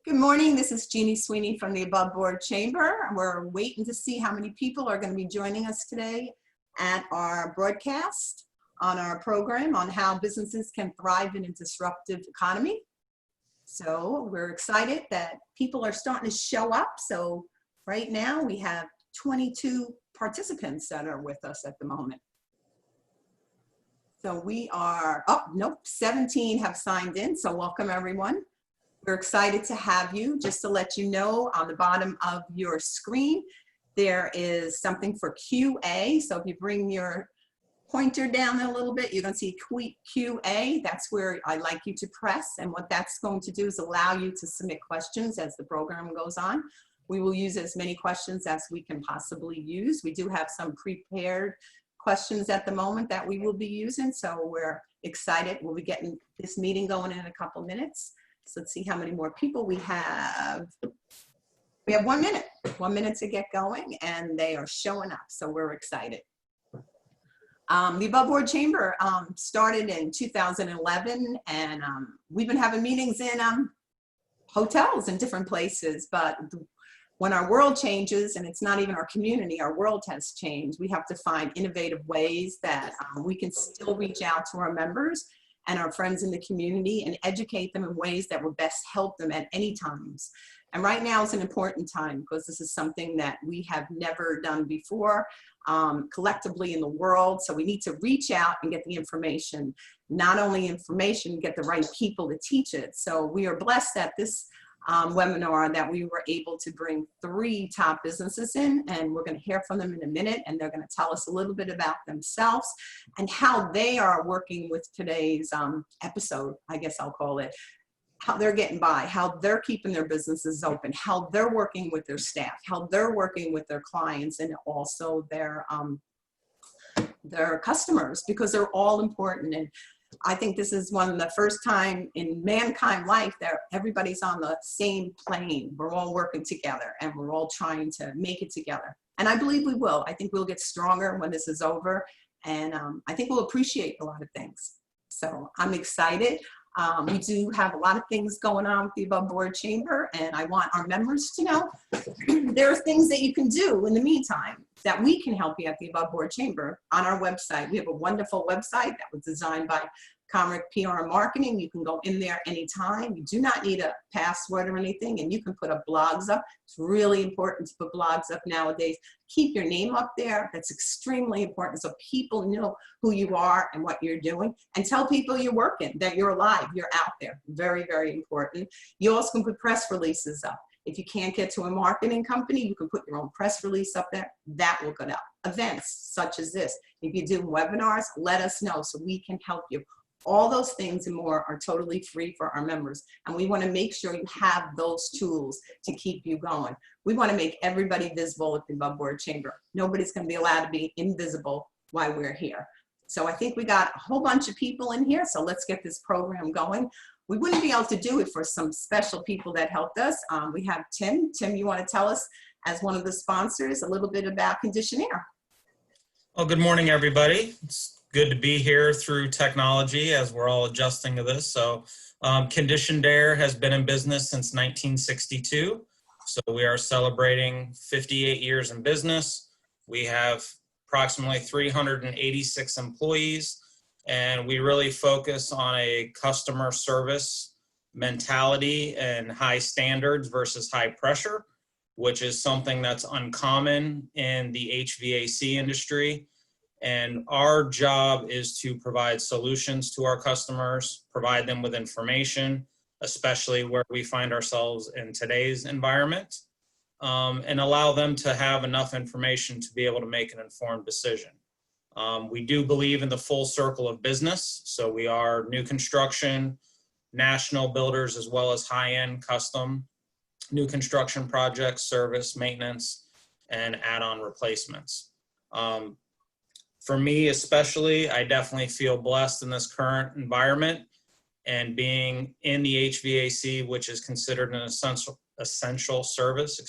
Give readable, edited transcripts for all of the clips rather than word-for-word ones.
Good morning. This is Jeannie Sweeney from the Above Board Chamber. We're waiting to see how many people are going to be joining us today at our broadcast on our program on how businesses can thrive in a disruptive economy. So we're excited that people are starting to show up. So right now we have 22 participants that are with us at the moment. So we are, oh, nope, 17 have signed in. So welcome everyone. We're excited to have you. Just to let you know, on the bottom of your screen, there is something for QA. So if you bring your pointer down a little bit, you're going to see QA. That's where I like you to press. And what that's going to do is allow you to submit questions as the program goes on. We will use as many questions as we can possibly use. We do have some prepared questions at the moment that we will be using. So we're excited. We'll be getting this meeting going in a couple minutes. So let's see how many more people we have. We have 1 minute, 1 minute to get going, and they are showing up. So we're excited. The Above Board Chamber started in 2011, and we've been having meetings in hotels and different places. But when our world changes, and it's not even our community, our world has changed. We have to find innovative ways that we can still reach out to our members and our friends in the community and educate them in ways that will best help them at any times. And right now is an important time because this is something that we have never done before collectively in the world. So we need to reach out and get the information, not only information, get the right people to teach it. So we are blessed at this webinar that we were able to bring 3 top businesses in, and we're going to hear from them in a minute, and they're going to tell us a little bit about themselves and how they are working with today's episode, I guess I'll call it, how they're getting by, how they're keeping their businesses open, how they're working with their staff, how they're working with their clients, and also their customers, because they're all important. And I think this is one of the first time in mankind life that everybody's on the same plane. We're all working together and we're all trying to make it together. And I believe we will. I think we'll get stronger when this is over. And I think we'll appreciate a lot of things. So I'm excited. We do have a lot of things going on with the Above Board Chamber, and I want our members to know there are things that you can do in the meantime that we can help you at the Above Board Chamber on our website. We have a wonderful website that was designed by Comrick PR and Marketing. You can go in there anytime. You do not need a password or anything, and you can put up blogs up. It's really important to put blogs up nowadays. Keep your name up there. That's extremely important so people know who you are and what you're doing, and tell people you're working, that you're alive, you're out there. Very, very important. You also can put press releases up. If you can't get to a marketing company, you can put your own press release up there. That will go out. Events such as this. If you do webinars, let us know so we can help you. All those things and more are totally free for our members. And we want to make sure you have those tools to keep you going. We want to make everybody visible at the Above Board Chamber. Nobody's going to be allowed to be invisible while we're here. So I think we got a whole bunch of people in here. So let's get this program going. We wouldn't be able to do it for some special people that helped us. We have Tim. Tim, you want to tell us, as one of the sponsors, a little bit about Conditionair? Well, good morning, everybody. It's good to be here through technology as we're all adjusting to this. So Conditionair has been in business since 1962. So we are celebrating 58 years in business. We have approximately 386 employees, and we really focus on a customer service mentality and high standards versus high pressure, which is something that's uncommon in the HVAC industry. And our job is to provide solutions to our customers, provide them with information, especially where we find ourselves in today's environment, and allow them to have enough information to be able to make an informed decision. We do believe in the full circle of business. So we are new construction, national builders, as well as high-end custom, new construction projects, service, maintenance, and add-on replacements. For me especially, I definitely feel blessed in this current environment and being in the HVAC, which is considered an essential service,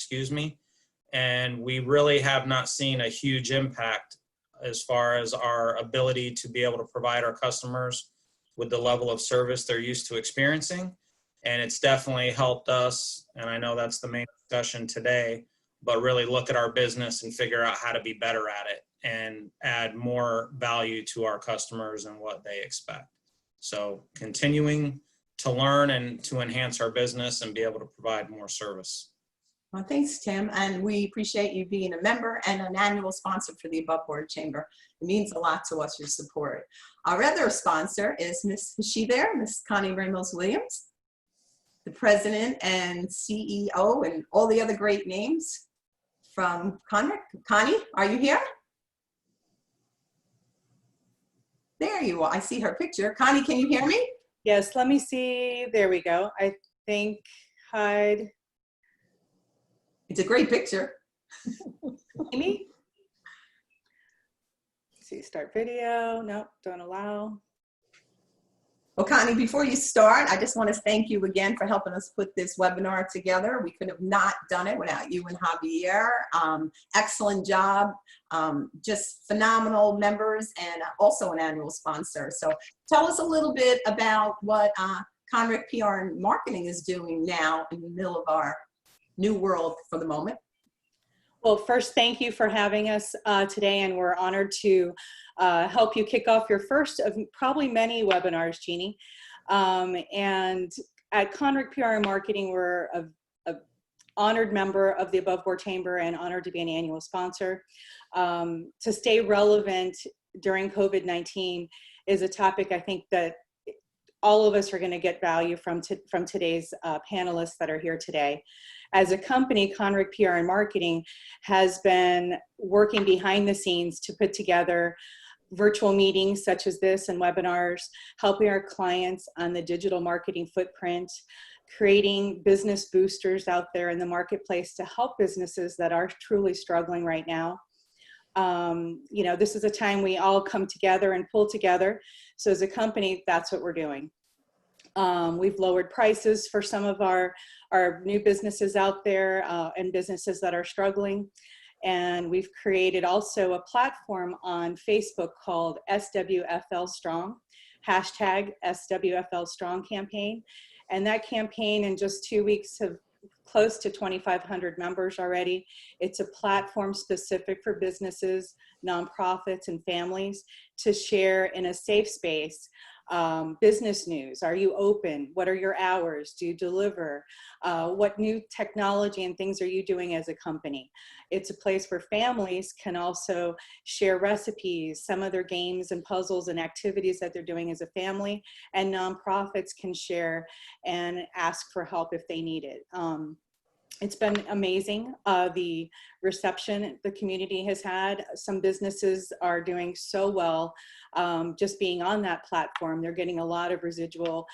and we really have not seen a huge impact as far as our ability to be able to provide our customers with the level of service they're used to experiencing. And it's definitely helped us, and I know that's the main discussion today, but really look at our business and figure out how to be better at it and add more value to our customers and what they expect. So continuing to learn and to enhance our business and be able to provide more service. Well, thanks, Tim. And we appreciate you being a member and an annual sponsor for the Above Board Chamber. It means a lot to us, your support. Our other sponsor is Miss Connie Ramos-Williams, the president and CEO and all the other great names from Conrick. Connie, are you here? There you are. I see her picture. Connie, can you hear me? Yes, let me see. There we go. I think hide. It's a great picture. Amy? See, start video. Nope, don't allow. Well, Connie, before you start, I just want to thank you again for helping us put this webinar together. We could have not done it without you and Javier. Excellent job. Just phenomenal members and also an annual sponsor. So tell us a little bit about what Conrick PR and Marketing is doing now in the middle of our new world for the moment. Well, first, thank you for having us today, and we're honored to help you kick off your first of probably many webinars, Jeannie. And at Conrick PR and Marketing, we're a honored member of the Above Board Chamber and honored to be an annual sponsor. To stay relevant during COVID-19 is a topic I think that all of us are going to get value from today's panelists that are here today. As a company, Conrick PR and Marketing has been working behind the scenes to put together virtual meetings such as this and webinars, helping our clients on the digital marketing footprint, creating business boosters out there in the marketplace to help businesses that are truly struggling right now. You know, this is a time we all come together and pull together. So as a company, that's what we're doing. We've lowered prices for some of our new businesses out there and businesses that are struggling. And we've created also a platform on Facebook called SWFL Strong, hashtag SWFL Strong campaign. And that campaign in just 2 weeks have close to 2,500 members already. It's a platform specific for businesses, nonprofits, and families to share in a safe space business news. Are you open? What are your hours? Do you deliver? What new technology and things are you doing as a company? It's a place where families can also share recipes, some of their games and puzzles and activities that they're doing as a family, and nonprofits can share and ask for help if they need it. It's been amazing, the reception the community has had. Some businesses are doing so well just being on that platform. They're getting a lot of residual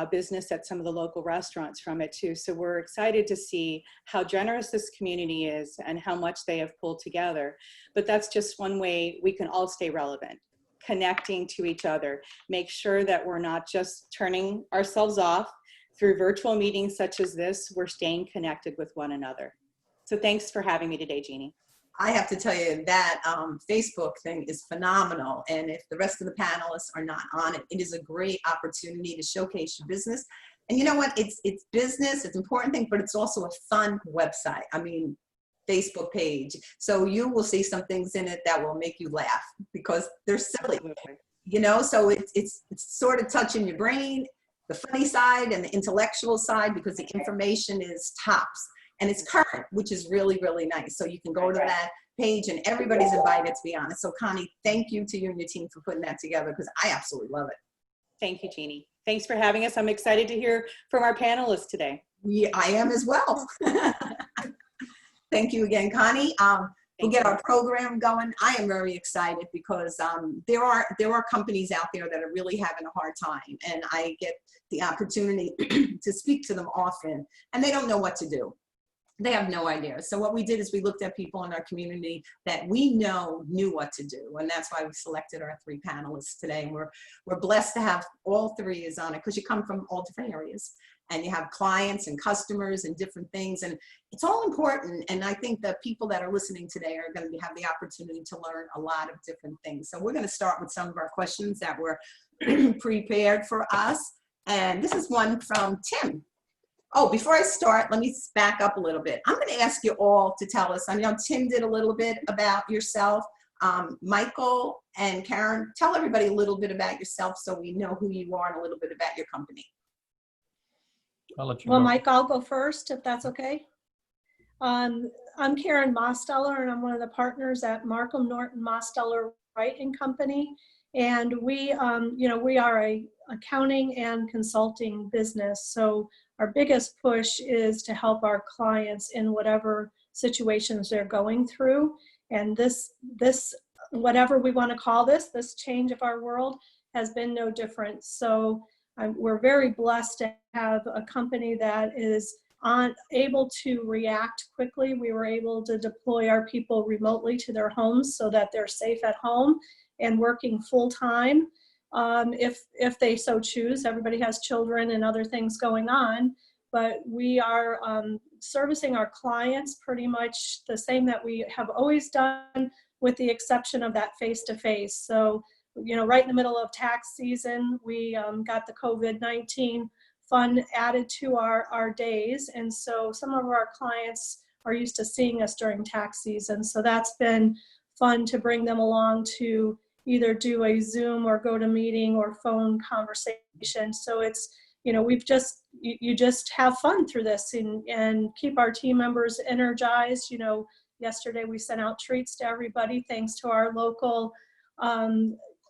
business at some of the local restaurants from it too. So we're excited to see how generous this community is and how much they have pulled together. But that's just one way we can all stay relevant, connecting to each other, make sure that we're not just turning ourselves off. Through virtual meetings such as this, we're staying connected with one another. So thanks for having me today, Jeannie. I have to tell you that Facebook thing is phenomenal. And if the rest of the panelists are not on it, it is a great opportunity to showcase your business. And you know what? It's business, it's an important thing, but it's also a fun website. I mean, Facebook page. So you will see some things in it that will make you laugh because they're silly. Absolutely. You know, so it's sort of touching your brain, the funny side and the intellectual side, because the information is tops and it's current, which is really, really nice. So you can go to that page and everybody's invited, to be honest. So Connie, thank you to you and your team for putting that together because I absolutely love it. Thank you, Jeannie. Thanks for having us. I'm excited to hear from our panelists today. Yeah, I am as well. Thank you again, Connie. We'll get our program going. I am very excited because there are companies out there that are really having a hard time, and I get the opportunity to speak to them often, and they don't know what to do. They have no idea. So what we did is we looked at people in our community that we know knew what to do, and that's why we selected our 3 panelists today. And we're blessed to have all 3 is on it because you come from all different areas. And you have clients and customers and different things. And it's all important. And I think the people that are listening today are going to have the opportunity to learn a lot of different things. So we're going to start with some of our questions that were prepared for us. And this is one from Tim. Oh, before I start, let me back up a little bit. I'm going to ask you all to tell us. I know Tim did a little bit about yourself. Michael and Karen, tell everybody a little bit about yourself so we know who you are and a little bit about your company. I'll let you Well, go. Mike, I'll go first if that's okay. I'm Karen Mosteller, and I'm one of the partners at Markham Norton Mosteller Wright & Company. And we, we are a accounting and consulting business. So our biggest push is to help our clients in whatever situations they're going through. And this whatever we want to call this change of our world has been no different. So we're very blessed to have a company that is able to react quickly. We were able to deploy our people remotely to their homes so that they're safe at home and working full time if they so choose. Everybody has children and other things going on, but we are servicing our clients pretty much the same that we have always done, with the exception of that face-to-face. So, right in the middle of tax season, we got the COVID-19 fund added to our days. And so some of our clients are used to seeing us during tax season. So that's been fun to bring them along to either do a Zoom or go to meeting or phone conversation. So it's, we've just, you just have fun through this and keep our team members energized. Yesterday we sent out treats to everybody, thanks to our local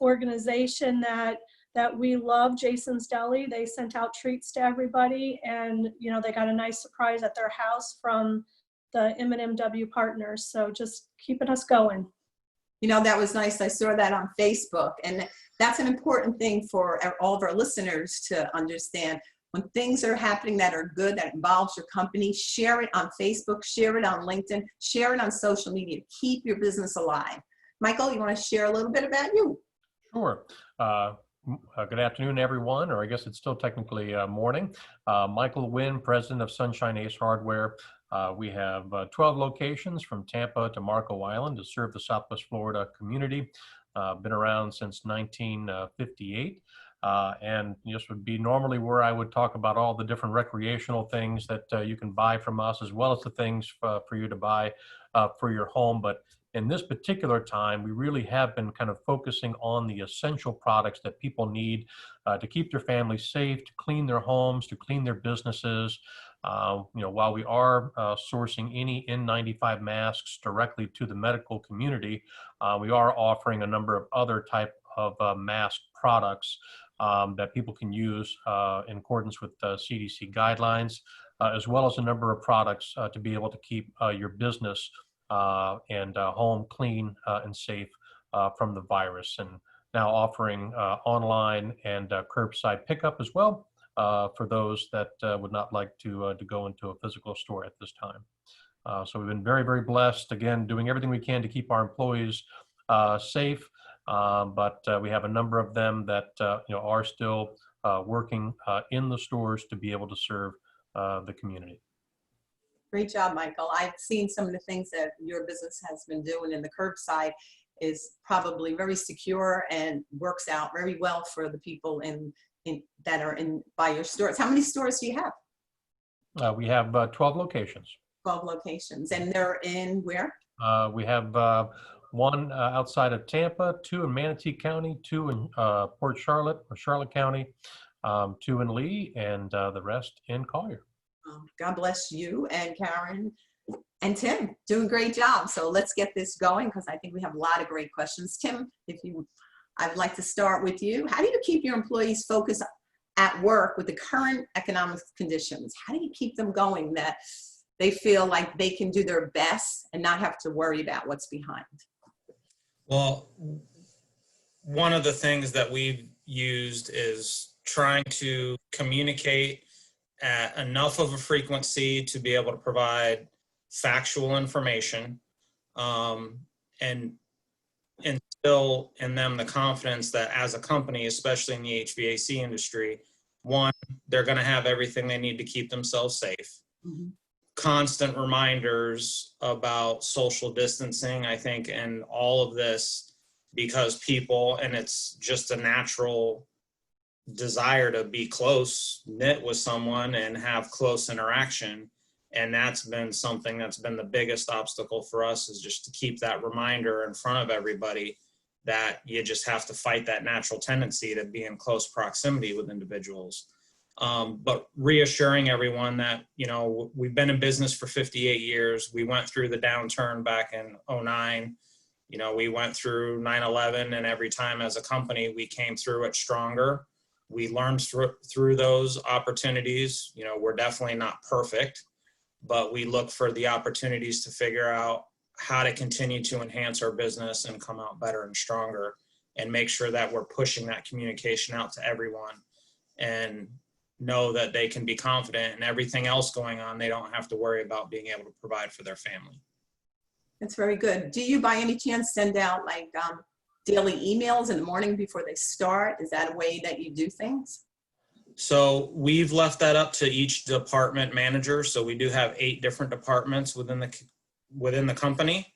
organization that we love, Jason's Deli. They sent out treats to everybody, and they got a nice surprise at their house from the M&MW partners. So just keeping us going. That was nice. I saw that on Facebook, and that's an important thing for all of our listeners to understand. When things are happening that are good, that involves your company, share it on Facebook, share it on LinkedIn, share it on social media. Keep your business alive. Michael, you want to share a little bit about you? Sure. Good afternoon, everyone, or I guess it's still technically morning. Michael Wynn, president of Sunshine Ace Hardware. We have 12 locations from Tampa to Marco Island to serve the Southwest Florida community. Been around since 1958. And this would be normally where I would talk about all the different recreational things that you can buy from us, as well as the things for you to buy for your home. But in this particular time, we really have been kind of focusing on the essential products that people need to keep their families safe, to clean their homes, to clean their businesses. While we are sourcing any N95 masks directly to the medical community, we are offering a number of other type of mask products that people can use in accordance with CDC guidelines, as well as a number of products to be able to keep your business and home clean and safe from the virus. And now offering online and curbside pickup as well for those that would not like to go into a physical store at this time. So we've been very, very blessed, again, doing everything we can to keep our employees safe. But we have a number of them that are still working in the stores to be able to serve the community. Great job, Michael. I've seen some of the things that your business has been doing, and the curbside is probably very secure and works out very well for the people that are by your stores. How many stores do you have? We have 12 locations. 12 locations. And they're in where? We have one outside of Tampa, 2 in Manatee County, 2 in Port Charlotte or Charlotte County, 2 in Lee, and the rest in Collier. God bless you and Karen and Tim. Doing a great job. So let's get this going, because I think we have a lot of great questions. Tim, I'd like to start with you. How do you keep your employees focused at work with the current economic conditions? How do you keep them going that they feel like they can do their best and not have to worry about what's behind? Well, one of the things that we've used is trying to communicate at enough of a frequency to be able to provide factual information and instill in them the confidence that as a company, especially in the HVAC industry, one, they're going to have everything they need to keep themselves safe. Mm-hmm. Constant reminders about social distancing, I think, and all of this, because people, and it's just a natural desire to be close knit with someone and have close interaction. And that's been something that's been the biggest obstacle for us, is just to keep that reminder in front of everybody that you just have to fight that natural tendency to be in close proximity with individuals. But reassuring everyone that, you know, we've been in business for 58 years. We went through the downturn back in 2009. You know, we went through 9/11, and every time as a company, we came through it stronger. We learned through those opportunities. You know, we're definitely not perfect, but we look for the opportunities to figure out how to continue to enhance our business and come out better and stronger, and make sure that we're pushing that communication out to everyone, and know that they can be confident in everything else going on. They don't have to worry about being able to provide for their family. That's very good. Do you by any chance send out like daily emails in the morning before they start? Is that a way that you do things? So we've left that up to each department manager. So we do have 8 different departments within the company,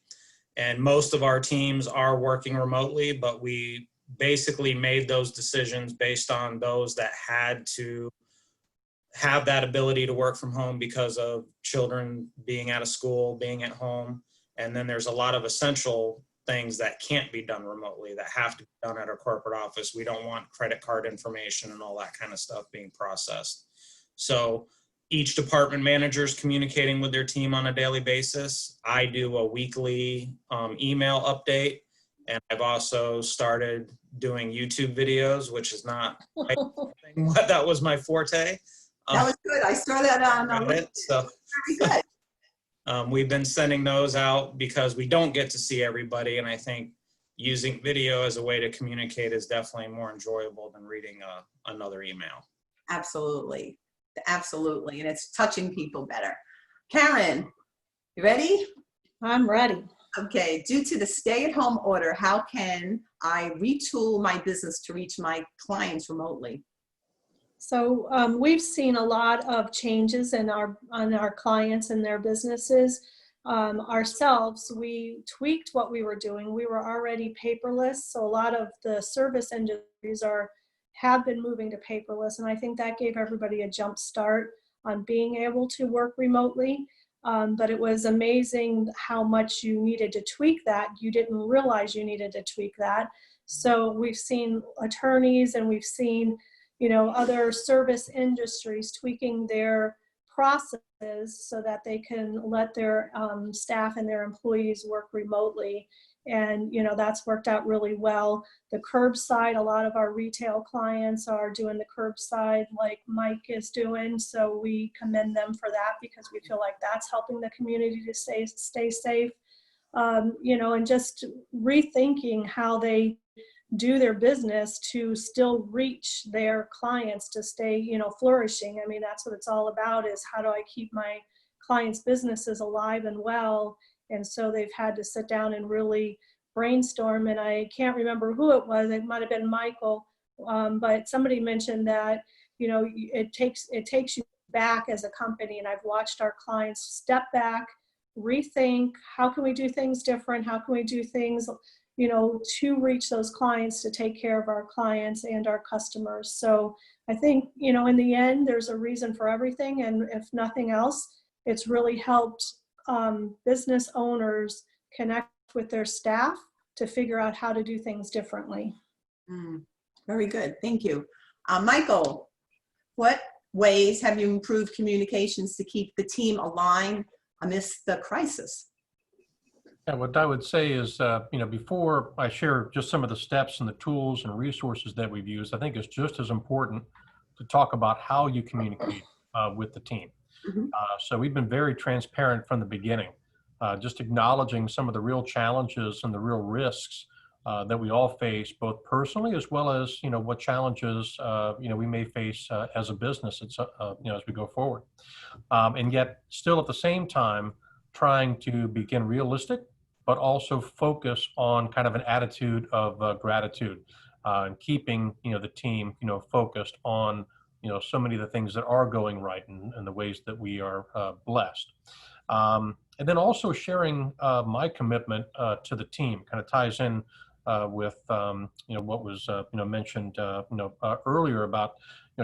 and most of our teams are working remotely, but we basically made those decisions based on those that had to have that ability to work from home because of children being out of school, being at home. And then there's a lot of essential things that can't be done remotely, that have to be done at our corporate office. We don't want credit card information and all that kind of stuff being processed. So each department manager is communicating with their team on a daily basis. I do a weekly email update, and I've also started doing YouTube videos, which is not what that was my forte. That was good. I saw that on Reddit, so very good. we've been sending those out because we don't get to see everybody, and I think using video as a way to communicate is definitely more enjoyable than reading another email. Absolutely. Absolutely. And it's touching people better. Karen, you ready? I'm ready. Okay. Due to the stay-at-home order, how can I retool my business to reach my clients remotely? So we've seen a lot of changes in on our clients and their businesses. Ourselves, we tweaked what we were doing. We were already paperless, so a lot of the service industries have been moving to paperless, and I think that gave everybody a jump start on being able to work remotely. But it was amazing how much you needed to tweak that. You didn't realize you needed to tweak that. So we've seen attorneys, and we've seen, you know, other service industries tweaking their processes so that they can let their staff and their employees work remotely. And, you know, that's worked out really well. The curbside, a lot of our retail clients are doing the curbside like Mike is doing. So we commend them for that, because we feel like that's helping the community to stay safe. You know, and just rethinking how they do their business to still reach their clients, to stay, you know, flourishing. I mean, that's what it's all about, is how do I keep my clients' businesses alive and well? And so they've had to sit down and really brainstorm. And I can't remember who it was. It might have been Michael, but somebody mentioned that, you know, it takes you back as a company. And I've watched our clients step back, rethink, how can we do things different? How can we do things, you know, to reach those clients, to take care of our clients and our customers? So I think, you know, in the end, there's a reason for everything. And if nothing else, it's really helped business owners connect with their staff to figure out how to do things differently. Very good. Thank you. Michael, what ways have you improved communications to keep the team aligned amidst the crisis? Yeah, what I would say is, you know, before I share just some of the steps and the tools and resources that we've used, I think it's just as important to talk about how you communicate with the team. So we've been very transparent from the beginning, just acknowledging some of the real challenges and the real risks that we all face, both personally as well as, you know, what challenges, you know, we may face as a business, you know, as we go forward. And yet still at the same time, trying to begin realistic, but also focus on kind of an attitude of gratitude, and keeping, you know, the team, you know, focused on, you know, so many of the things that are going right, and the ways that we are blessed. And then also sharing my commitment to the team kind of ties in with what was mentioned earlier about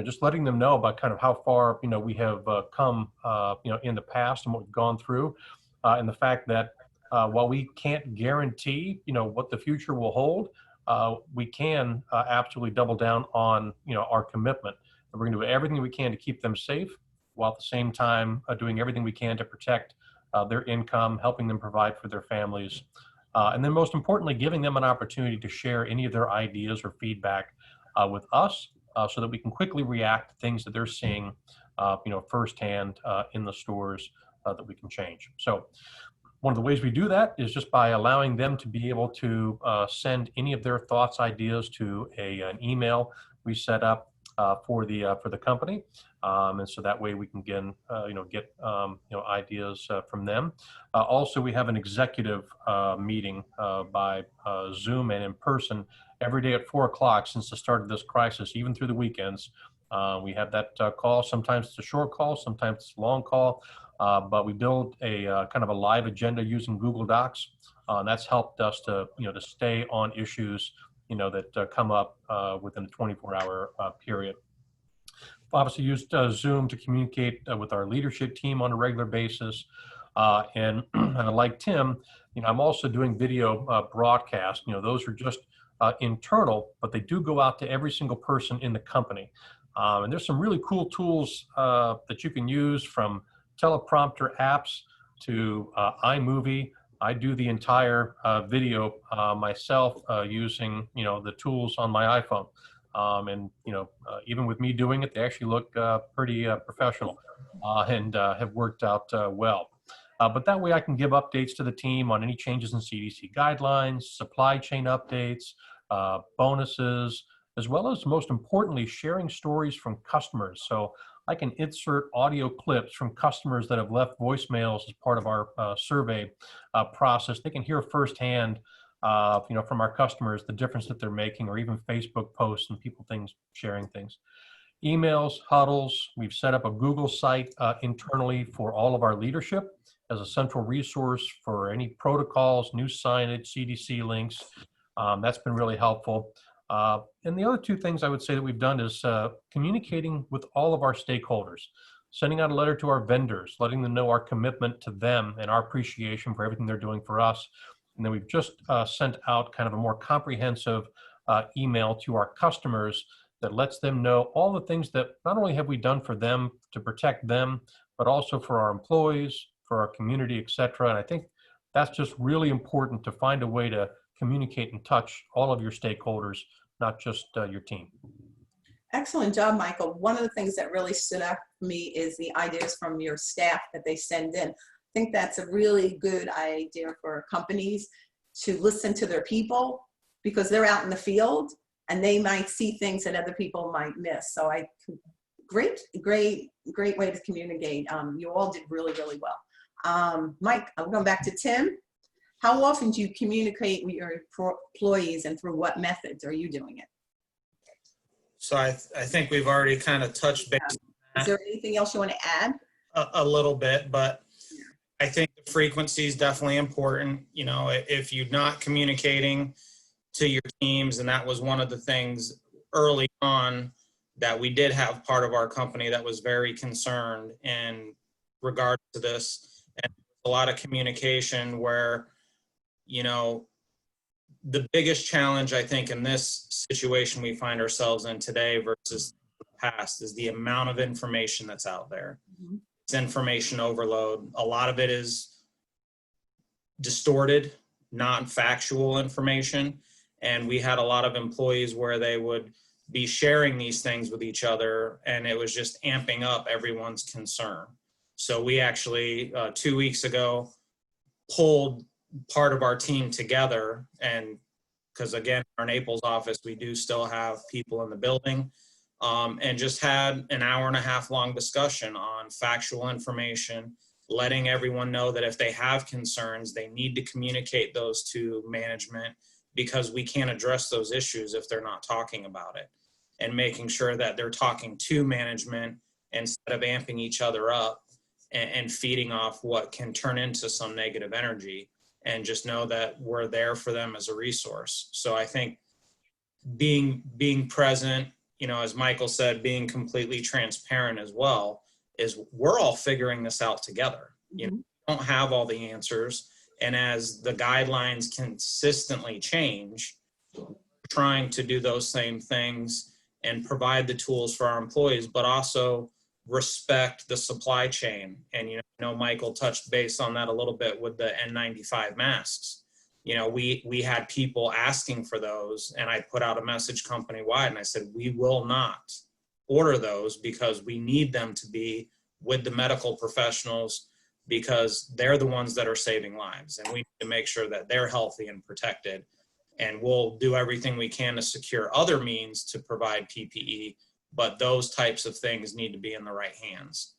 just letting them know about kind of how far we have come in the past and what we've gone through, and the fact that while we can't guarantee what the future will hold, we can absolutely double down on our commitment. And we're going to do everything we can to keep them safe, while at the same time doing everything we can to protect their income, helping them provide for their families, and then most importantly, giving them an opportunity to share any of their ideas or feedback with us, so that we can quickly react to things that they're seeing firsthand in the stores that we can change. So one of the ways we do that is just by allowing them to be able to send any of their thoughts, ideas to an email we set up for the company, and so that way we can get ideas from them. Also, we have an executive meeting by Zoom and in person every day at 4 o'clock since the start of this crisis, even through the weekends. We have that call. Sometimes it's a short call, sometimes it's a long call, but we build a kind of a live agenda using Google Docs. And that's helped us to to stay on issues that come up within a 24-hour period. Obviously used Zoom to communicate with our leadership team on a regular basis. And like Tim, I'm also doing video broadcasts. Those are just internal, but they do go out to every single person in the company. And there's some really cool tools that you can use, from teleprompter apps to iMovie. I do the entire video myself using the tools on my iPhone. And even with me doing it, they actually look pretty professional and have worked out well. But that way I can give updates to the team on any changes in CDC guidelines, supply chain updates, bonuses, as well as, most importantly, sharing stories from customers. So I can insert audio clips from customers that have left voicemails as part of our survey process. They can hear firsthand from our customers the difference that they're making, or even Facebook posts and people sharing things. Emails, huddles. We've set up a Google site internally for all of our leadership as a central resource for any protocols, new signage, CDC links. That's been really helpful. And the other two things I would say that we've done is communicating with all of our stakeholders, sending out a letter to our vendors, letting them know our commitment to them and our appreciation for everything they're doing for us. And then we've just sent out kind of a more comprehensive email to our customers that lets them know all the things that not only have we done for them to protect them, but also for our employees, for our community, et cetera. And I think that's just really important, to find a way to communicate and touch all of your stakeholders, not just your team. Excellent job, Michael. One of the things that really stood out for me is the ideas from your staff that they send in. I think that's a really good idea for companies to listen to their people, because they're out in the field and they might see things that other people might miss. So great way to communicate. You all did really, really well. Mike, I'm going back to Tim. How often do you communicate with your employees, and through what methods are you doing it? So I think we've already kind of touched base. Is there anything else you want to add? A little bit, but I think the frequency is definitely important. If you're not communicating to your teams, and that was one of the things early on that we did have part of our company that was very concerned in regard to this, and a lot of communication where, the biggest challenge I think in this situation we find ourselves in today versus the past is the amount of information that's out there. Mm-hmm. It's information overload. A lot of it is distorted, non-factual information. And we had a lot of employees where they would be sharing these things with each other, and it was just amping up everyone's concern. So we actually, 2 weeks ago, pulled part of our team together, and because again, our Naples office, we do still have people in the building, and just had an hour-and-a-half long discussion on factual information, letting everyone know that if they have concerns, they need to communicate those to management, because we can't address those issues if they're not talking about it, and making sure that they're talking to management instead of amping each other up and feeding off what can turn into some negative energy. and just know that we're there for them as a resource. So I think being present, as Michael said, being completely transparent as well, is we're all figuring this out together. We don't have all the answers. And as the guidelines consistently change, trying to do those same things and provide the tools for our employees, but also respect the supply chain. And, Michael touched base on that a little bit with the N95 masks. We had people asking for those, and I put out a message company-wide, and I said, we will not order those because we need them to be with the medical professionals, because they're the ones that are saving lives, and we need to make sure that they're healthy and protected. And we'll do everything we can to secure other means to provide PPE, but those types of things need to be in the right hands.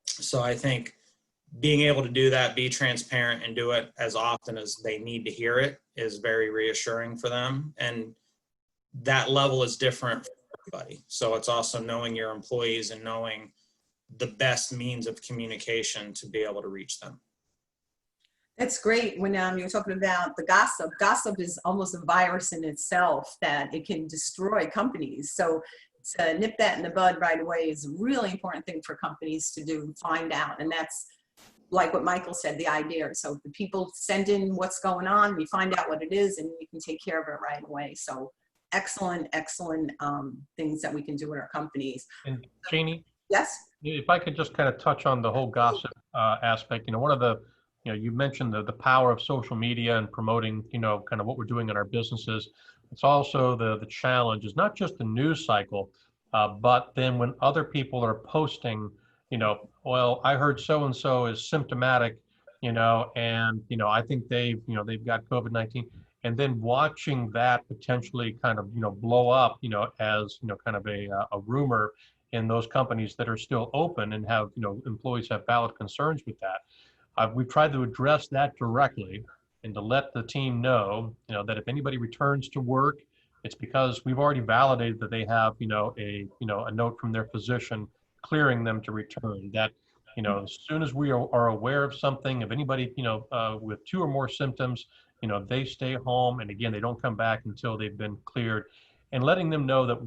So I think being able to do that, be transparent, and do it as often as they need to hear it is very reassuring for them. And that level is different for everybody. So it's also knowing your employees and knowing the best means of communication to be able to reach them. That's great. When you're talking about the gossip is almost a virus in itself, that it can destroy companies. So to nip that in the bud right away is a really important thing for companies to do, find out. And that's like what Michael said, the idea. So the people send in what's going on, we find out what it is, and we can take care of it right away. So excellent things that we can do in our companies. And Jeannie? Yes? If I could just kind of touch on the whole gossip aspect, one of the, you mentioned the power of social media and promoting, kind of what we're doing in our businesses. It's also the challenge is not just the news cycle, but then when other people are posting, well, I heard so-and-so is symptomatic, and, I think they've got COVID-19, and then watching that potentially kind of, blow up, as, kind of a rumor in those companies that are still open and have, employees have valid concerns with that. We've tried to address that directly and to let the team know, that if anybody returns to work, it's because we've already validated that they have, a note from their physician clearing them to return. That, as soon as we are aware of something, if anybody, with 2 or more symptoms, they stay home, and again, they don't come back until they've been cleared. And letting them know that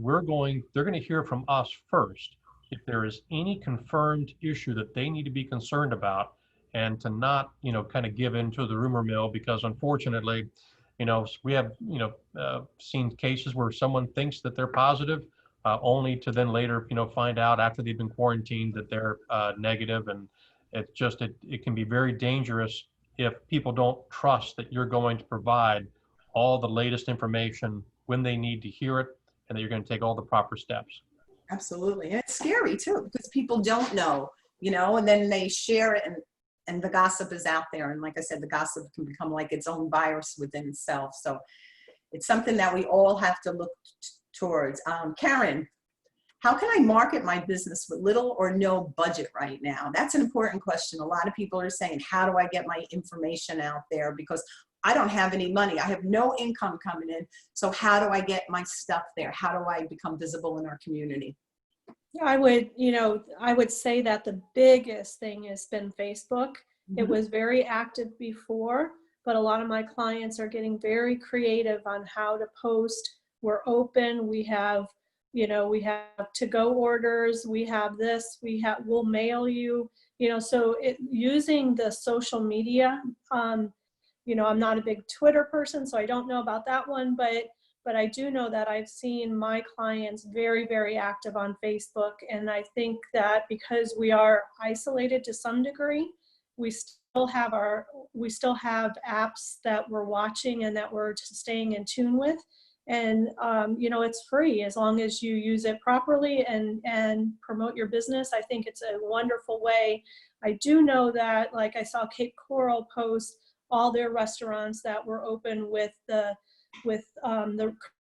they're going to hear from us first if there is any confirmed issue that they need to be concerned about, and to not, kind of give into the rumor mill, because unfortunately, we have, seen cases where someone thinks that they're positive, only to then later, find out after they've been quarantined that they're negative. And it's just, it can be very dangerous if people don't trust that you're going to provide all the latest information when they need to hear it, and that you're going to take all the proper steps. Absolutely. And it's scary too, because people don't know, and then they share it, and the gossip is out there. And like I said, the gossip can become like its own virus within itself. So it's something that we all have to look towards. Karen, how can I market my business with little or no budget right now? That's an important question. A lot of people are saying, how do I get my information out there? Because I don't have any money. I have no income coming in. So how do I get my stuff there? How do I become visible in our community? I would say that the biggest thing has been Facebook. It was very active before, but a lot of my clients are getting very creative on how to post. We're open. We have to-go orders. We have this. We'll mail you. So using the social media. I'm not a big Twitter person, so I don't know about that one, but I do know that I've seen my clients very, very active on Facebook. And I think that because we are isolated to some degree, we still have apps that we're watching and that we're staying in tune with. And, it's free as long as you use it properly and promote your business. I think it's a wonderful way. I do know that, like I saw Cape Coral post all their restaurants that were open with the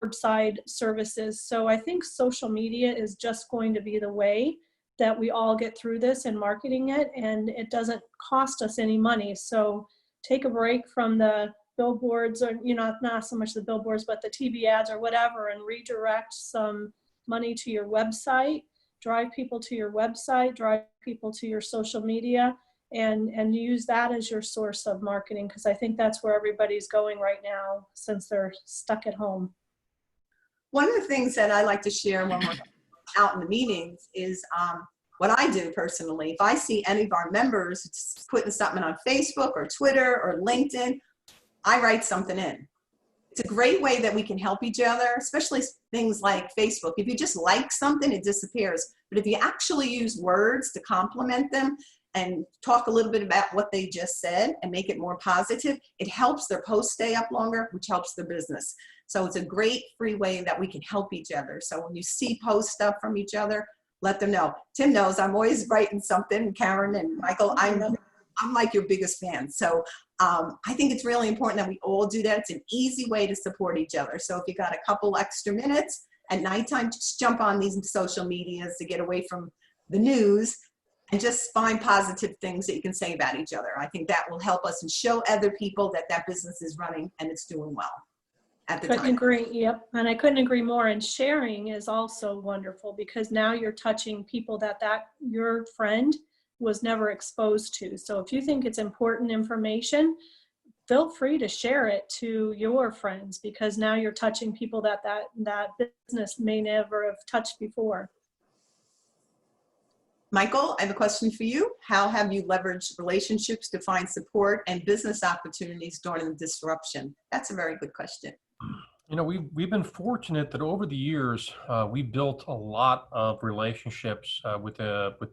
curbside services. So I think social media is just going to be the way that we all get through this and marketing it, and it doesn't cost us any money. So take a break from the billboards, or not so much the billboards, but the TV ads or whatever, and redirect some money to your website, drive people to your website, drive people to your social media, and use that as your source of marketing, because I think that's where everybody's going right now since they're stuck at home. One of the things that I like to share when we're out in the meetings is what I do personally. If I see any of our members putting something on Facebook or Twitter or LinkedIn, I write something in. It's a great way that we can help each other, especially things like Facebook. If you just like something, it disappears. But if you actually use words to compliment them and talk a little bit about what they just said and make it more positive, it helps their post stay up longer, which helps their business. So it's a great free way that we can help each other. So when you see post stuff from each other, let them know. Tim knows I'm always writing something. Karen and Michael, I'm like your biggest fan. So I think it's really important that we all do that. It's an easy way to support each other. So if you got a couple extra minutes at nighttime, just jump on these social medias to get away from the news and just find positive things that you can say about each other. I think that will help us and show other people that that business is running and it's doing well at the Couldn't time. agree. Yep. And I couldn't agree more. And sharing is also wonderful because now you're touching people that your friend was never exposed to. So if you think it's important information, feel free to share it to your friends because now you're touching people that business may never have touched before. Michael, I have a question for you. How have you leveraged relationships to find support and business opportunities during the disruption? That's a very good question. You know, we've been fortunate that over the years, we built a lot of relationships with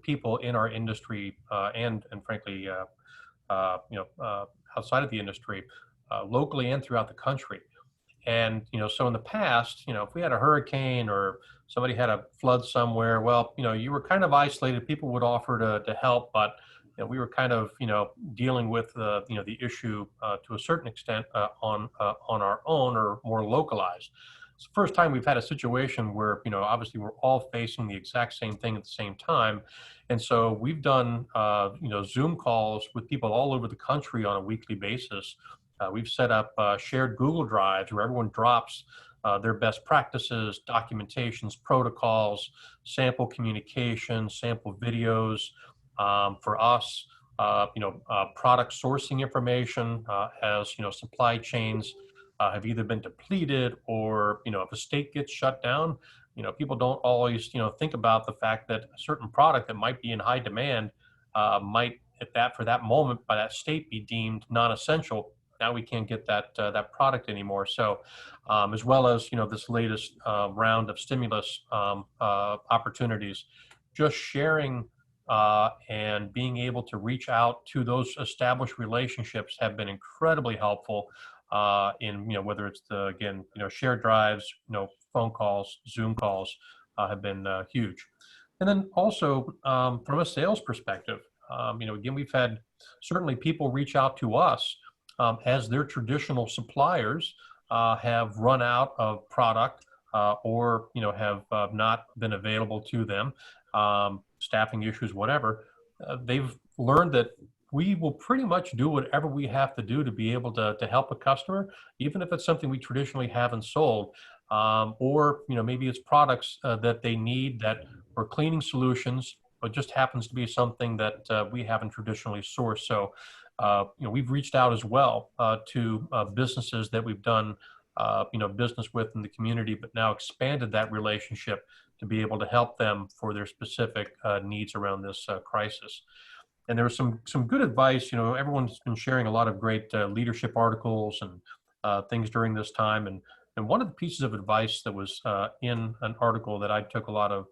people in our industry and frankly, outside of the industry, locally and throughout the country. And, so in the past, if we had a hurricane or somebody had a flood somewhere, well, you were kind of isolated. People would offer to help, but we were kind of, dealing with the issue to a certain extent on our own or more localized. It's the first time we've had a situation where, obviously we're all facing the exact same thing at the same time. And so we've done, Zoom calls with people all over the country on a weekly basis. We've set up shared Google Drives where everyone drops their best practices, documentations, protocols, sample communication, sample videos. For us, product sourcing information as, supply chains have either been depleted or, if a state gets shut down, people don't always, think about the fact that a certain product that might be in high demand might for that moment by that state be deemed non-essential. Now we can't get that product anymore. So as well as, this latest round of stimulus opportunities, just sharing and being able to reach out to those established relationships have been incredibly helpful in, whether it's shared drives, phone calls, Zoom calls have been huge. And then also from a sales perspective, again, we've had certainly people reach out to us as their traditional suppliers have run out of product or, have not been available to them. Staffing issues, whatever, they've learned that we will pretty much do whatever we have to do to be able to help a customer, even if it's something we traditionally haven't sold, or maybe it's products that they need that are cleaning solutions, but just happens to be something that we haven't traditionally sourced. So, we've reached out as well to businesses that we've done business with in the community, but now expanded that relationship to be able to help them for their specific needs around this crisis. And there was some good advice. Everyone's been sharing a lot of great leadership articles and things during this time. And one of the pieces of advice that was in an article that I took a lot of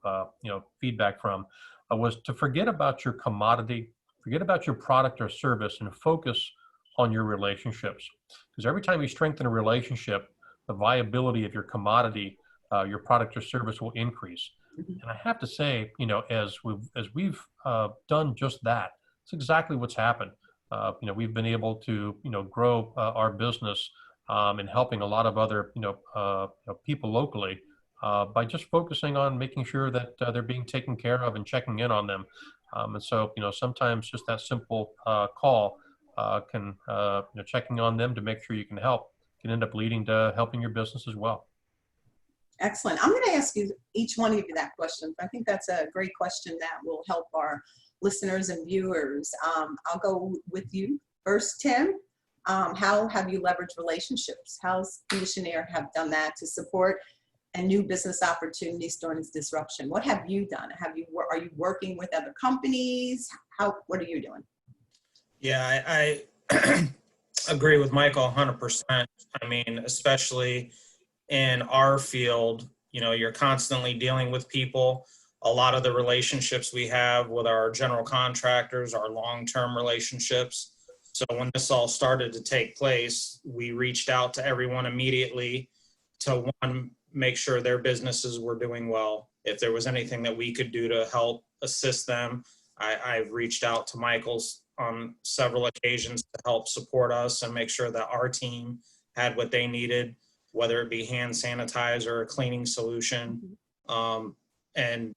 feedback from was to forget about your commodity, forget about your product or service, and focus on your relationships. Because every time you strengthen a relationship, the viability of your commodity, your product or service will increase. And I have to say, as we've done just that, it's exactly what's happened. We've been able to, grow our business and helping a lot of other, people locally by just focusing on making sure that they're being taken care of and checking in on them. And so, sometimes just that simple call can, checking on them to make sure you can help can end up leading to helping your business as well. Excellent. I'm going to ask you, each one of you, that question. I think that's a great question that will help our listeners and viewers. I'll go with you first, Tim. How have you leveraged relationships? How's Conditionaire have done that to support and new business opportunities during this disruption? What have you done? Are you working with other companies? What are you doing? Yeah, I agree with Michael 100%. I mean, especially in our field, you know, you're constantly dealing with people. A lot of the relationships we have with our general contractors are long-term relationships. So when this all started to take place, we reached out to everyone immediately to, one, make sure their businesses were doing well. If there was anything that we could do to help assist them, I've reached out to Michael's on several occasions to help support us and make sure that our team had what they needed, whether it be hand sanitizer or a cleaning solution, and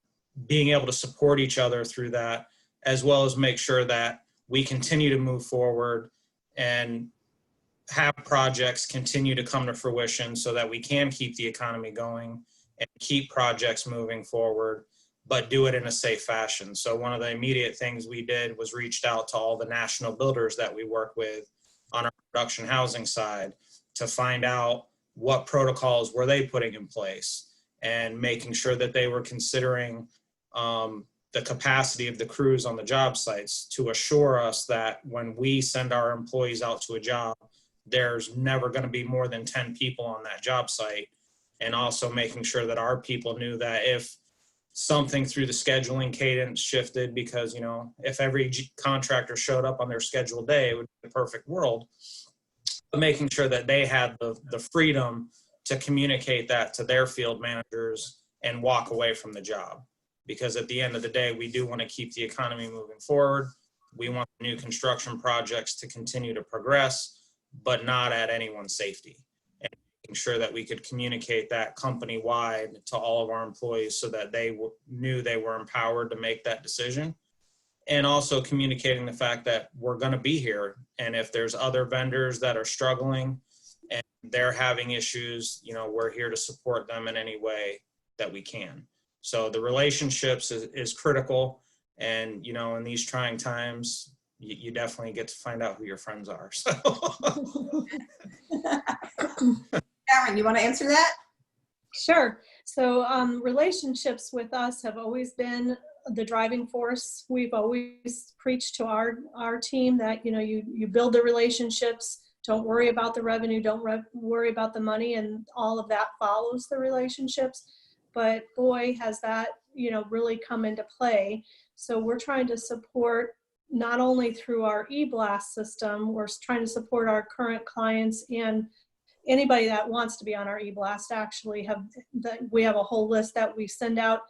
being able to support each other through that, as well as make sure that we continue to move forward and have projects continue to come to fruition so that we can keep the economy going and keep projects moving forward, but do it in a safe fashion. So one of the immediate things we did was reached out to all the national builders that we work with on our production housing side to find out what protocols were they putting in place and making sure that they were considering the capacity of the crews on the job sites to assure us that when we send our employees out to a job, there's never going to be more than 10 people on that job site. And also making sure that our people knew that if something through the scheduling cadence shifted, because, you know, if every contractor showed up on their scheduled day, it would be a perfect world. But making sure that they had the freedom to communicate that to their field managers and walk away from the job. Because at the end of the day, we do want to keep the economy moving forward. We want new construction projects to continue to progress, but not at anyone's safety. And making sure that we could communicate that company-wide to all of our employees so that they knew they were empowered to make that decision. And also communicating the fact that we're going to be here. And if there's other vendors that are struggling and they're having issues, you know, we're here to support them in any way that we can. So the relationships is critical. And, you know, in these trying times, you definitely get to find out who your friends are. So. Karen, you want to answer that? Sure. So relationships with us have always been the driving force. We've always preached to our team that, you know, you build the relationships, don't worry about the revenue, don't worry about the money, and all of that follows the relationships. But boy, has that, you know, really come into play. So we're trying to support not only through our eBlast system, we're trying to support our current clients and anybody that wants to be on our eBlast. Actually we have a whole list that we send out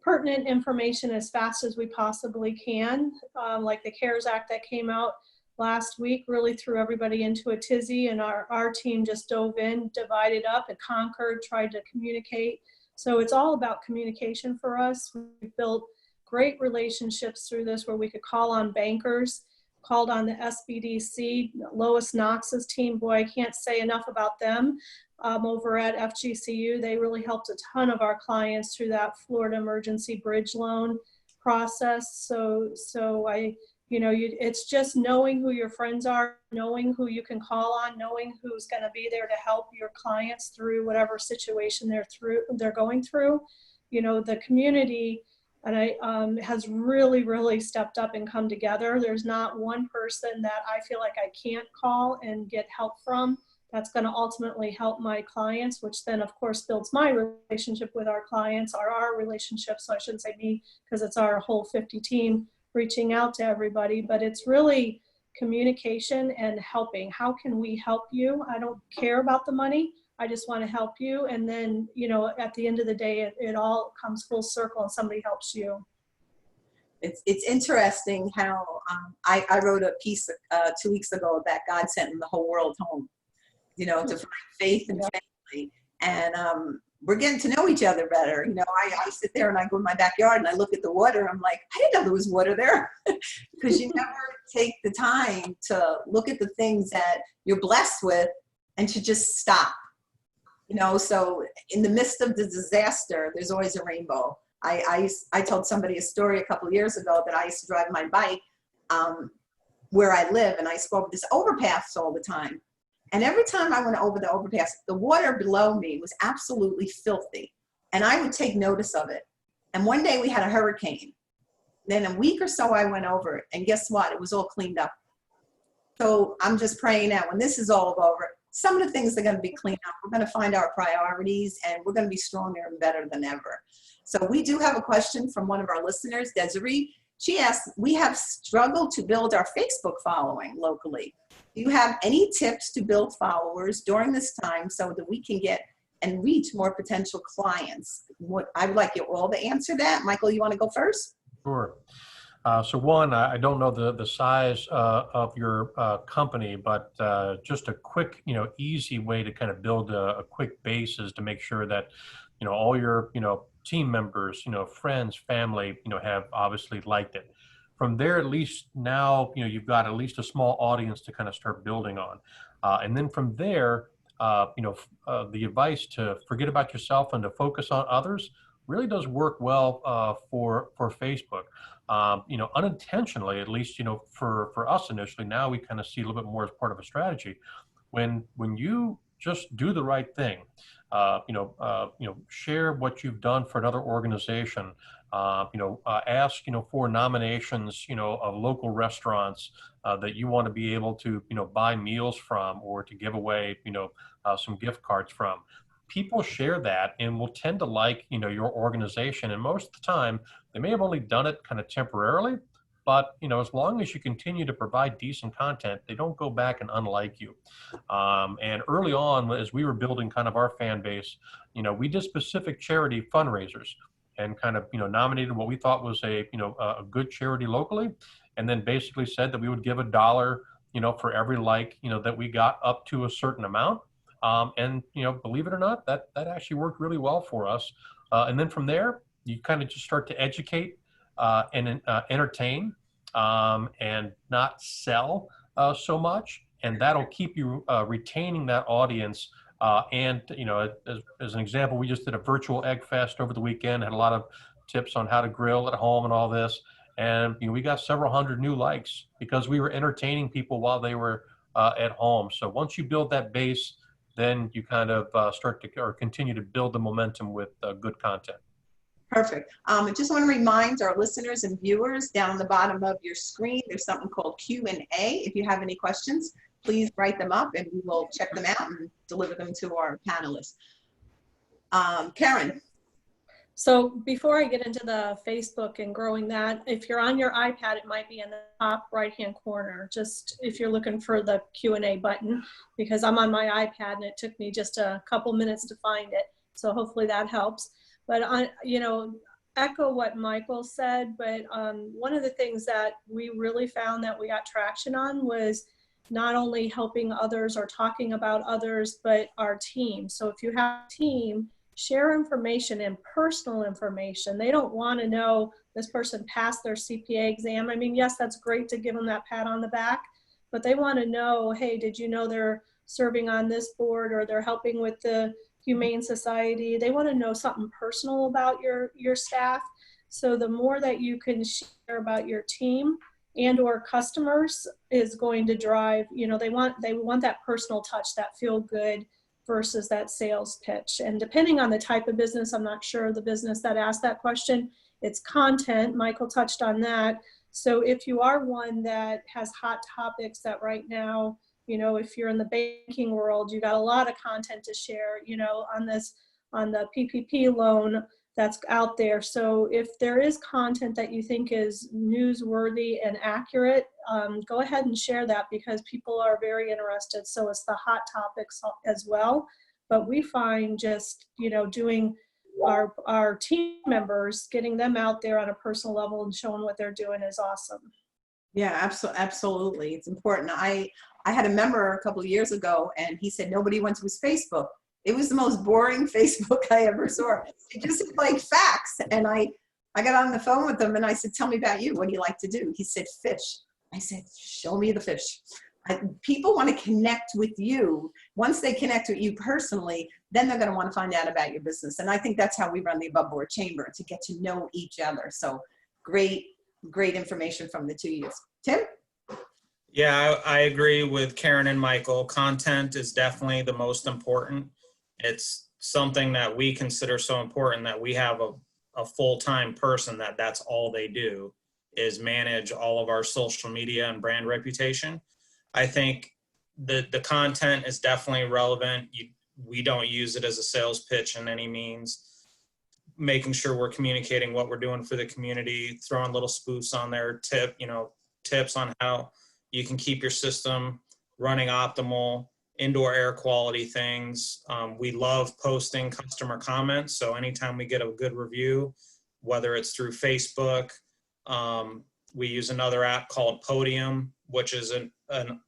pertinent information as fast as we possibly can. Like the CARES Act that came out last week really threw everybody into a tizzy, and our team just dove in, divided up and conquered, tried to communicate. So it's all about communication for us. We've built great relationships through this where we could call on bankers, called on the SBDC, Lois Knox's team. Boy, I can't say enough about them. Over at FGCU, they really helped a ton of our clients through that Florida Emergency Bridge Loan process. So it's just knowing who your friends are, knowing who you can call on, knowing who's going to be there to help your clients through whatever situation they're going through. You know, the community has really, really stepped up and come together. There's not one person that I feel like I can't call and get help from. That's going to ultimately help my clients, which then of course builds my relationship with our clients, or our relationship. So I shouldn't say me, because it's our whole 50 team reaching out to everybody, but it's really communication and helping. How can we help you? I don't care about the money. I just want to help you. And then, you know, at the end of the day, it all comes full circle and somebody helps you. It's interesting how I wrote a piece 2 weeks ago that God sent the whole world home, you know, to find faith and family. And we're getting to know each other better. You know, I sit there and I go in my backyard and I look at the water. I'm like, I didn't know there was water there. Because you never take the time to look at the things that you're blessed with and to just stop. You know, so in the midst of the disaster, there's always a rainbow. I told somebody a story a couple of years ago that I used to drive my bike where I live, and I used to go over this overpass all the time. And every time I went over the overpass, the water below me was absolutely filthy. And I would take notice of it. And one day we had a hurricane. Then a week or so I went over it, and guess what? It was all cleaned up. So I'm just praying that when this is all over, some of the things are going to be cleaned up. We're going to find our priorities, and we're going to be stronger and better than ever. So we do have a question from one of our listeners, Desiree. She asked, we have struggled to build our Facebook following locally. Do you have any tips to build followers during this time so that we can get and reach more potential clients? I would like you all to answer that. Michael, you want to go first? Sure. So one, I don't know the size of your company, but just a quick, easy way to kind of build a quick base is to make sure that, all your, team members, friends, family, have obviously liked it. From there, at least now, you've got at least a small audience to kind of start building on. And then from there, the advice to forget about yourself and to focus on others really does work well for Facebook. Unintentionally, at least, for us initially, now we kind of see a little bit more as part of a strategy. When you just do the right thing, share what you've done for another organization, ask, for nominations, of local restaurants that you want to be able to, buy meals from or to give away, some gift cards from. People share that and will tend to like, your organization. And most of the time, they may have only done it kind of temporarily, but, as long as you continue to provide decent content, they don't go back and unlike you. And early on, as we were building kind of our fan base, we did specific charity fundraisers and kind of, nominated what we thought was a good charity locally. And then basically said that we would give $1, for every like, that we got up to a certain amount. And, believe it or not, that actually worked really well for us. And then from there, you kind of just start to educate and entertain and not sell so much. And that'll keep you retaining that audience. And, as an example, we just did a virtual egg fest over the weekend, had a lot of tips on how to grill at home and all this. And we got several hundred new likes because we were entertaining people while they were at home. So once you build that base, then you kind of start to or continue to build the momentum with good content. Perfect. I just want to remind our listeners and viewers down on the bottom of your screen, there's something called Q&A. If you have any questions, please write them up and we will check them out and deliver them to our panelists. Karen. So before I get into the Facebook and growing that, if you're on your iPad, it might be in the top right-hand corner, just if you're looking for the Q&A button, because I'm on my iPad and it took me just a couple minutes to find it. So hopefully that helps. But echo what Michael said, but one of the things that we really found that we got traction on was not only helping others or talking about others, but our team. So if you have a team, share information and personal information. They don't want to know this person passed their CPA exam. I mean, yes, that's great to give them that pat on the back, but they want to know, hey, did you know they're serving on this board or they're helping with the Humane Society? They want to know something personal about your staff. So the more that you can share about your team and or customers is going to drive, they want that personal touch, that feel good versus that sales pitch. And depending on the type of business, I'm not sure the business that asked that question, it's content. Michael touched on that. So if you are one that has hot topics that right now, if you're in the banking world, you got a lot of content to share, on the PPP loan that's out there. So if there is content that you think is newsworthy and accurate, go ahead and share that because people are very interested. So it's the hot topics as well. But we find just, doing our team members, getting them out there on a personal level and showing what they're doing is awesome. Yeah, absolutely. It's important. I had a member a couple of years ago and he said nobody went to his Facebook. It was the most boring Facebook I ever saw. It just looked like facts. And I got on the phone with him and I said, tell me about you. What do you like to do? He said, fish. I said, show me the fish. People want to connect with you. Once they connect with you personally, then they're going to want to find out about your business. And I think that's how we run the Above Board Chamber, to get to know each other. So great information from the two of you. Tim? Yeah, I agree with Karen and Michael. Content is definitely the most important. It's something that we consider so important that we have a full-time person that's all they do, is manage all of our social media and brand reputation. I think the content is definitely relevant. We don't use it as a sales pitch in any means. Making sure we're communicating what we're doing for the community, throwing little spoofs on there, tips on how you can keep your system running optimal, indoor air quality things. We love posting customer comments. So anytime we get a good review, whether it's through Facebook, we use another app called Podium, which is an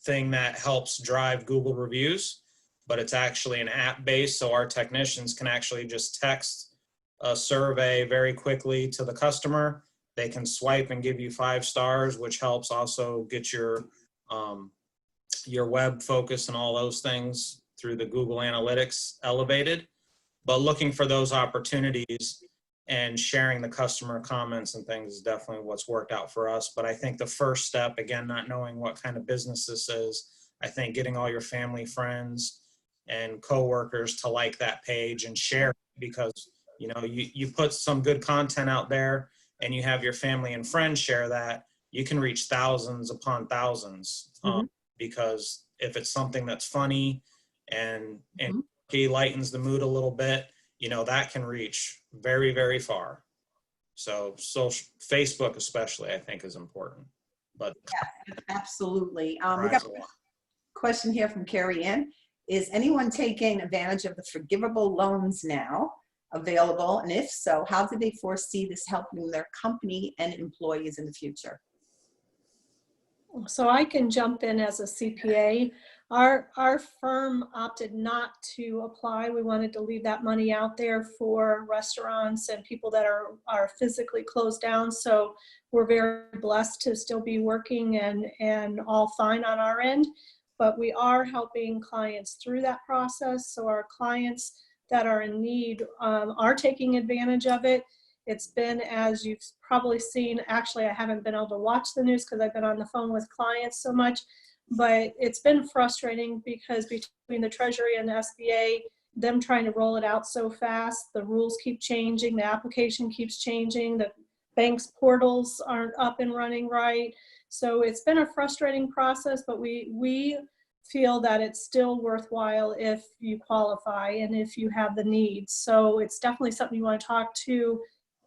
thing that helps drive Google reviews, but it's actually an app based. So our technicians can actually just text a survey very quickly to the customer. They can swipe and give you 5 stars, which helps also get your web focus and all those things through the Google Analytics elevated. But looking for those opportunities and sharing the customer comments and things is definitely what's worked out for us. But I think the first step, again, not knowing what kind of business this is, I think getting all your family, friends, and coworkers to like that page and share it, because you put some good content out there and you have your family and friends share that, you can reach thousands upon thousands. Because if it's something that's funny and lightens the mood a little bit, that can reach very, very far. So Facebook especially, I think, is important. But yeah, absolutely. We got a question here from Carrie Ann. Is anyone taking advantage of the forgivable loans now available? And if so, how do they foresee this helping their company and employees in the future? So I can jump in as a CPA. Our firm opted not to apply. We wanted to leave that money out there for restaurants and people that are physically closed down. So we're very blessed to still be working and all fine on our end. But we are helping clients through that process. So our clients that are in need are taking advantage of it. It's been, as you've probably seen, actually I haven't been able to watch the news because I've been on the phone with clients so much, but it's been frustrating because between the Treasury and the SBA, them trying to roll it out so fast, the rules keep changing, the application keeps changing, the bank's portals aren't up and running right. So it's been a frustrating process, but we feel that it's still worthwhile if you qualify and if you have the needs. So it's definitely something you want to talk to,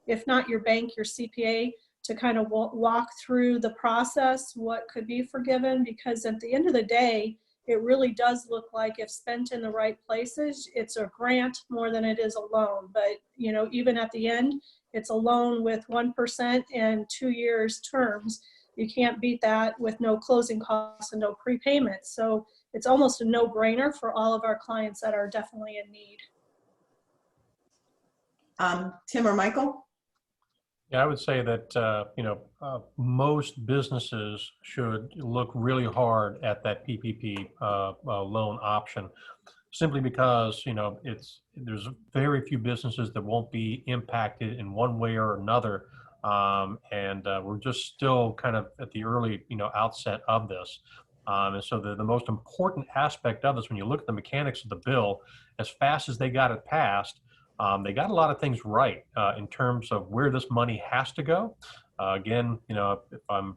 if not your bank, your CPA, to kind of walk through the process, what could be forgiven, because at the end of the day, it really does look like if spent in the right places, it's a grant more than it is a loan. But, even at the end, it's a loan with 1% and 2 years terms. You can't beat that with no closing costs and no prepayment. So it's almost a no-brainer for all of our clients that are definitely in need. Tim or Michael? Yeah, I would say that, most businesses should look really hard at that PPP loan option, simply because, there's very few businesses that won't be impacted in one way or another. And we're just still kind of at the early, outset of this. And so the most important aspect of this, when you look at the mechanics of the bill, as fast as they got it passed, they got a lot of things right in terms of where this money has to go. Again, if I'm,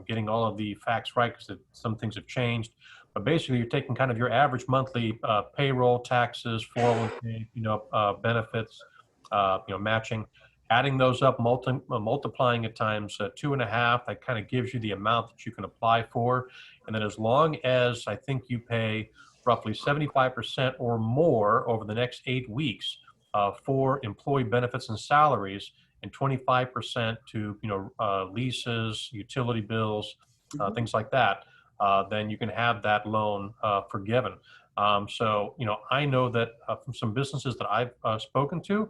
getting all of the facts right, because some things have changed, but basically you're taking kind of your average monthly payroll, taxes, 401k, benefits, matching, adding those up, multiplying it times 2.5, that kind of gives you the amount that you can apply for. And then as long as I think you pay roughly 75% or more over the next 8 weeks, for employee benefits and salaries, and 25% to leases, utility bills, things like that, then you can have that loan forgiven. So I know that from some businesses that I've spoken to,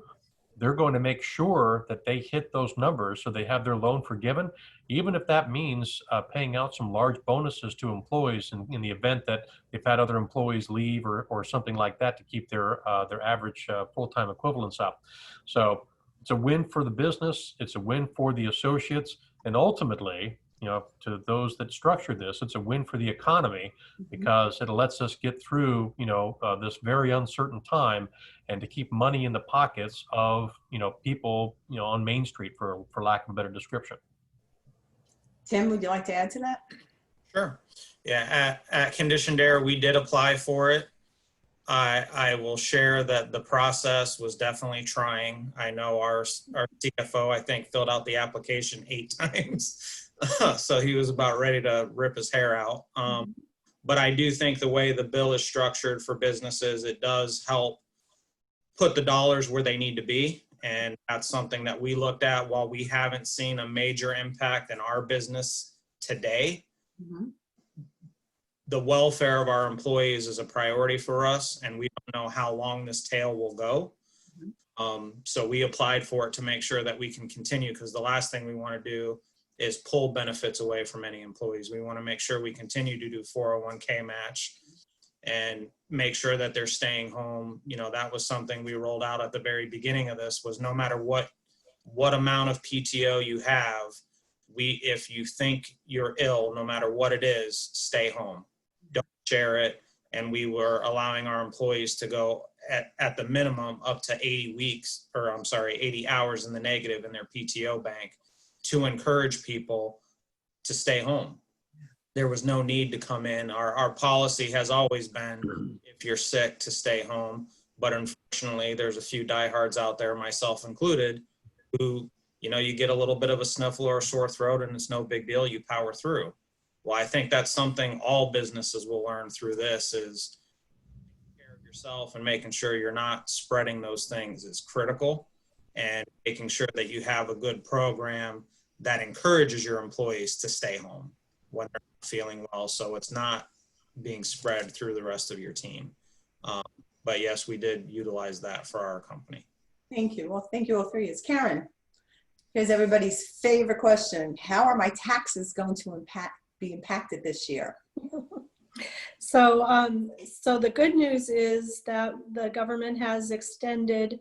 they're going to make sure that they hit those numbers so they have their loan forgiven, even if that means paying out some large bonuses to employees in the event that they've had other employees leave or something like that to keep their average full-time equivalents up. So it's a win for the business, it's a win for the associates, and ultimately, to those that structure this, it's a win for the economy because it lets us get through, this very uncertain time and to keep money in the pockets of, people, on Main Street, for lack of a better description. Tim, would you like to add to that? Sure. Yeah, at Conditioned Air, we did apply for it. I will share that the process was definitely trying. I know our CFO, I think, filled out the application 8 times. So he was about ready to rip his hair out. But I do think the way the bill is structured for businesses, it does help put the dollars where they need to be. And that's something that we looked at. While we haven't seen a major impact in our business today, the welfare of our employees is a priority for us, and we don't know how long this tail will go. So we applied for it to make sure that we can continue, because the last thing we want to do is pull benefits away from any employees. We want to make sure we continue to do 401k match and make sure that they're staying home. That was something we rolled out at the very beginning of this, was no matter what amount of PTO you have, if you think you're ill, no matter what it is, stay home. Don't share it. And we were allowing our employees to go at the minimum up to 80 hours in the negative in their PTO bank to encourage people to stay home. There was no need to come in. Our policy has always been, if you're sick, to stay home. But unfortunately, there's a few diehards out there, myself included, who, you get a little bit of a sniffle or a sore throat and it's no big deal, you power through. Well, I think that's something all businesses will learn through this, is taking care of yourself and making sure you're not spreading those things is critical, and making sure that you have a good program that encourages your employees to stay home when they're not feeling well, so it's not being spread through the rest of your team. But yes, we did utilize that for our company. Thank you. Well, thank you all three. It's Karen. Here's everybody's favorite question. How are my taxes going to be impacted this year? So the good news is that the government has extended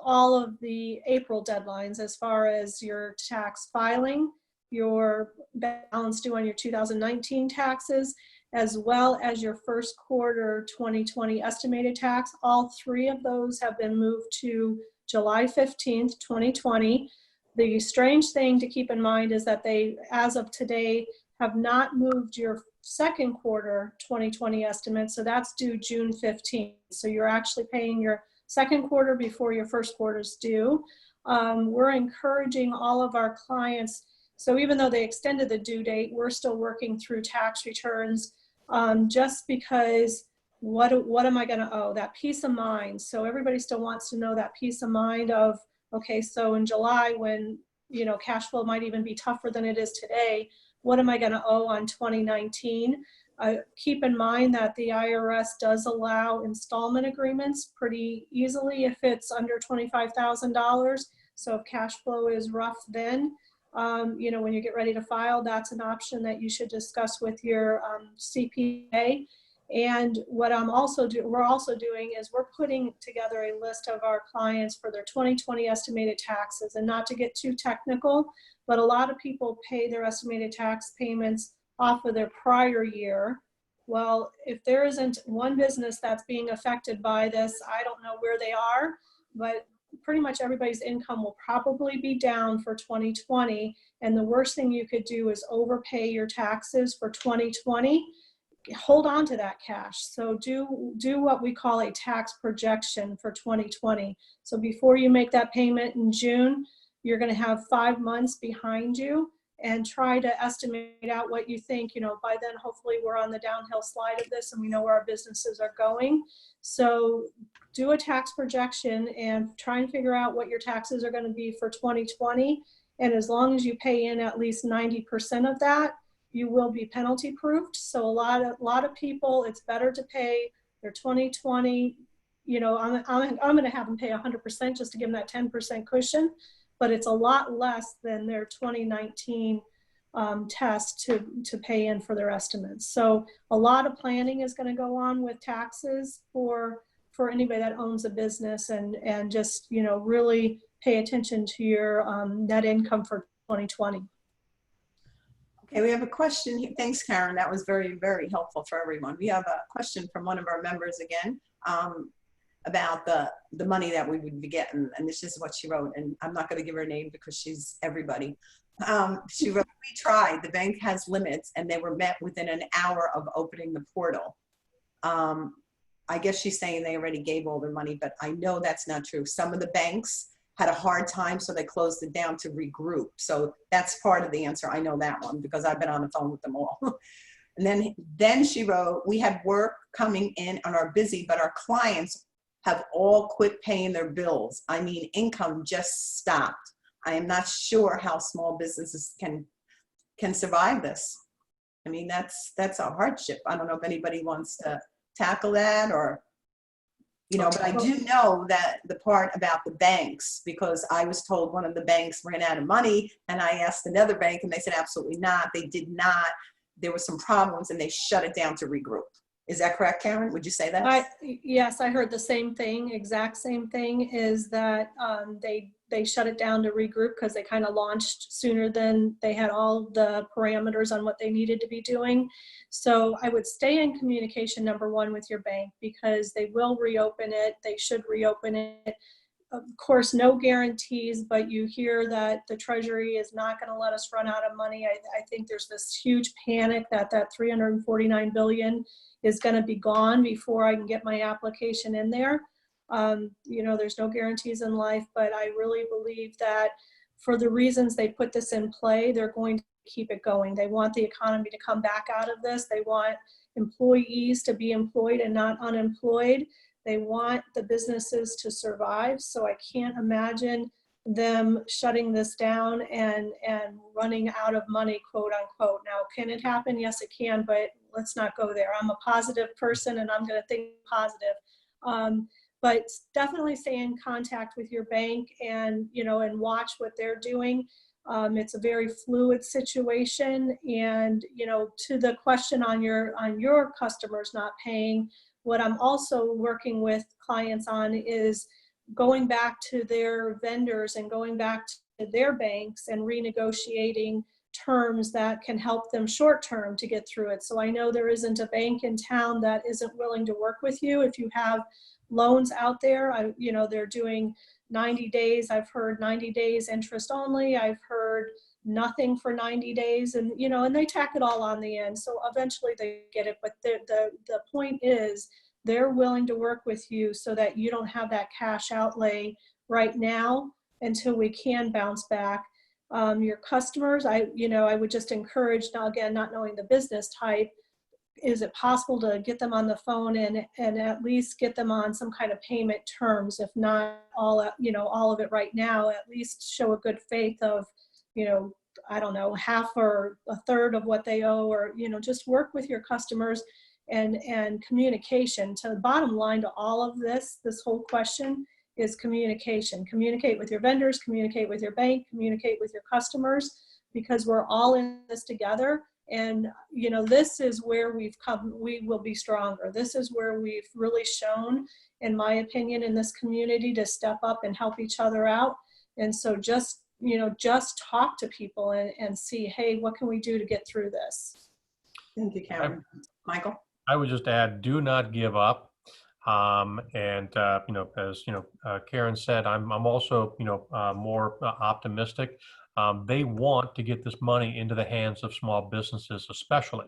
all of the April deadlines as far as your tax filing, your balance due on your 2019 taxes, as well as your first quarter 2020 estimated tax. All 3 of those have been moved to July 15th, 2020. The strange thing to keep in mind is that they, as of today, have not moved your second quarter 2020 estimate. So that's due June 15th. So you're actually paying your second quarter before your first quarter is due. We're encouraging all of our clients. So even though they extended the due date, we're still working through tax returns, just because what am I going to owe? That peace of mind. So everybody still wants to know that peace of mind of, okay, so in July, when cash flow might even be tougher than it is today, what am I going to owe on 2019? Keep in mind that the IRS does allow installment agreements pretty easily if it's under $25,000. So if cash flow is rough, then when you get ready to file, that's an option that you should discuss with your CPA. And what we're also doing is we're putting together a list of our clients for their 2020 estimated taxes. And not to get too technical, but a lot of people pay their estimated tax payments off of their prior year. Well, if there isn't one business that's being affected by this, I don't know where they are, but pretty much everybody's income will probably be down for 2020. And the worst thing you could do is overpay your taxes for 2020. Hold on to that cash. So do what we call a tax projection for 2020. So before you make that payment in June, you're going to have 5 months behind you, and try to estimate out what you think, by then hopefully we're on the downhill slide of this and we know where our businesses are going. So do a tax projection and try and figure out what your taxes are going to be for 2020. And as long as you pay in at least 90% of that, you will be penalty proofed. So a lot of people, it's better to pay their 2020 you know, I'm going to have them pay 100% just to give them that 10% cushion, but it's a lot less than their 2019 test to pay in for their estimates. So a lot of planning is going to go on with taxes for anybody that owns a business, and just, you know, really pay attention to your net income for 2020. Okay, we have a question here. Thanks, Karen. That was very, very helpful for everyone. We have a question from one of our members again about the money that we would be getting. And this is what she wrote. And I'm not going to give her a name because she's everybody. She wrote, we tried. The bank has limits, and they were met within an hour of opening the portal. I guess she's saying they already gave all their money, but I know that's not true. Some of the banks had a hard time, so they closed it down to regroup. So that's part of the answer. I know that one because I've been on the phone with them all. And then she wrote, we had work coming in and are busy, but our clients have all quit paying their bills. I mean, income just stopped. I am not sure how small businesses can survive this. I mean, that's a hardship. I don't know if anybody wants to tackle that, or, you know, but I do know that the part about the banks, because I was told one of the banks ran out of money, and I asked another bank and they said absolutely not. They did not. There were some problems and they shut it down to regroup. Is that correct, Karen? Would you say that? Yes, I heard the same thing, exact same thing, is that they shut it down to regroup because they kind of launched sooner than they had all the parameters on what they needed to be doing. So I would stay in communication, number one, with your bank, because they will reopen it. They should reopen it. Of course, no guarantees, but you hear that the Treasury is not going to let us run out of money. I think there's this huge panic that $349 billion is going to be gone before I can get my application in there. You know, there's no guarantees in life, but I really believe that for the reasons they put this in play, they're going to keep it going. They want the economy to come back out of this. They want employees to be employed and not unemployed. They want the businesses to survive. So I can't imagine them shutting this down and running out of money, quote unquote. Now, can it happen? Yes, it can, but let's not go there. I'm a positive person and I'm going to think positive. But definitely stay in contact with your bank and, you know, and watch what they're doing. It's a very fluid situation. And, you know, to the question on your customers not paying, what I'm also working with clients on is going back to their vendors and going back to their banks and renegotiating terms that can help them short term to get through it. So I know there isn't a bank in town that isn't willing to work with you. If you have loans out there, you know, they're doing 90 days. I've heard 90 days interest only. I've heard nothing for 90 days, and, you know, and they tack it all on the end. So eventually they get it. But the point is they're willing to work with you so that you don't have that cash outlay right now until we can bounce back. Your customers, I would just encourage, now again, not knowing the business type, is it possible to get them on the phone and at least get them on some kind of payment terms? If not all of it right now, at least show a good faith of, you know, I don't know, half or a third of what they owe, or, you know, just work with your customers and communication. To the bottom line to all of this whole question is communication. Communicate with your vendors, communicate with your bank, communicate with your customers, because we're all in this together. And, you know, this is where we've come, we will be stronger. This is where we've really shown, in my opinion, in this community to step up and help each other out. And so just talk to people and see, hey, what can we do to get through this? Thank you, Karen. Michael? I would just add, do not give up. As Karen said, I'm also, more optimistic. They want to get this money into the hands of small businesses, especially.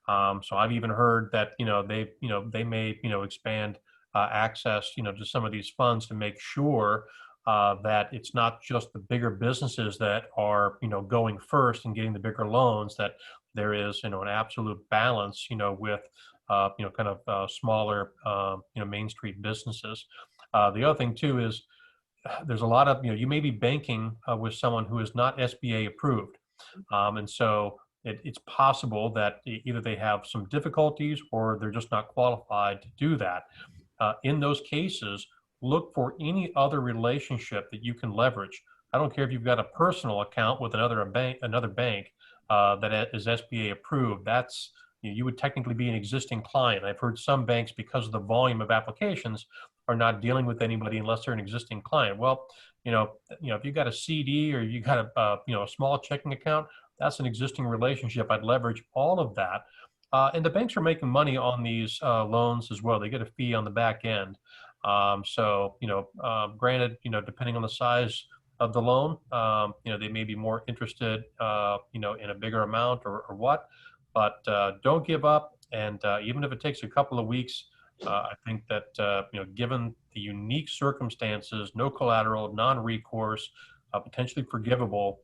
So I've even heard that, they may, expand access, to some of these funds to make sure that it's not just the bigger businesses that are, going first and getting the bigger loans, that there is, an absolute balance, with, smaller, Main Street businesses. The other thing too is there's a lot of, you may be banking with someone who is not SBA approved. And so it's possible that either they have some difficulties or they're just not qualified to do that. In those cases, look for any other relationship that you can leverage. I don't care if you've got a personal account with another bank that is SBA approved. That's, you would technically be an existing client. I've heard some banks, because of the volume of applications, are not dealing with anybody unless they're an existing client. Well, if you got a CD or you got a small checking account, that's an existing relationship. I'd leverage all of that. And the banks are making money on these loans as well. They get a fee on the back end. Granted, depending on the size of the loan, they may be more interested, in a bigger amount or what, but don't give up. And even if it takes a couple of weeks, I think that, given the unique circumstances, no collateral, non-recourse, potentially forgivable,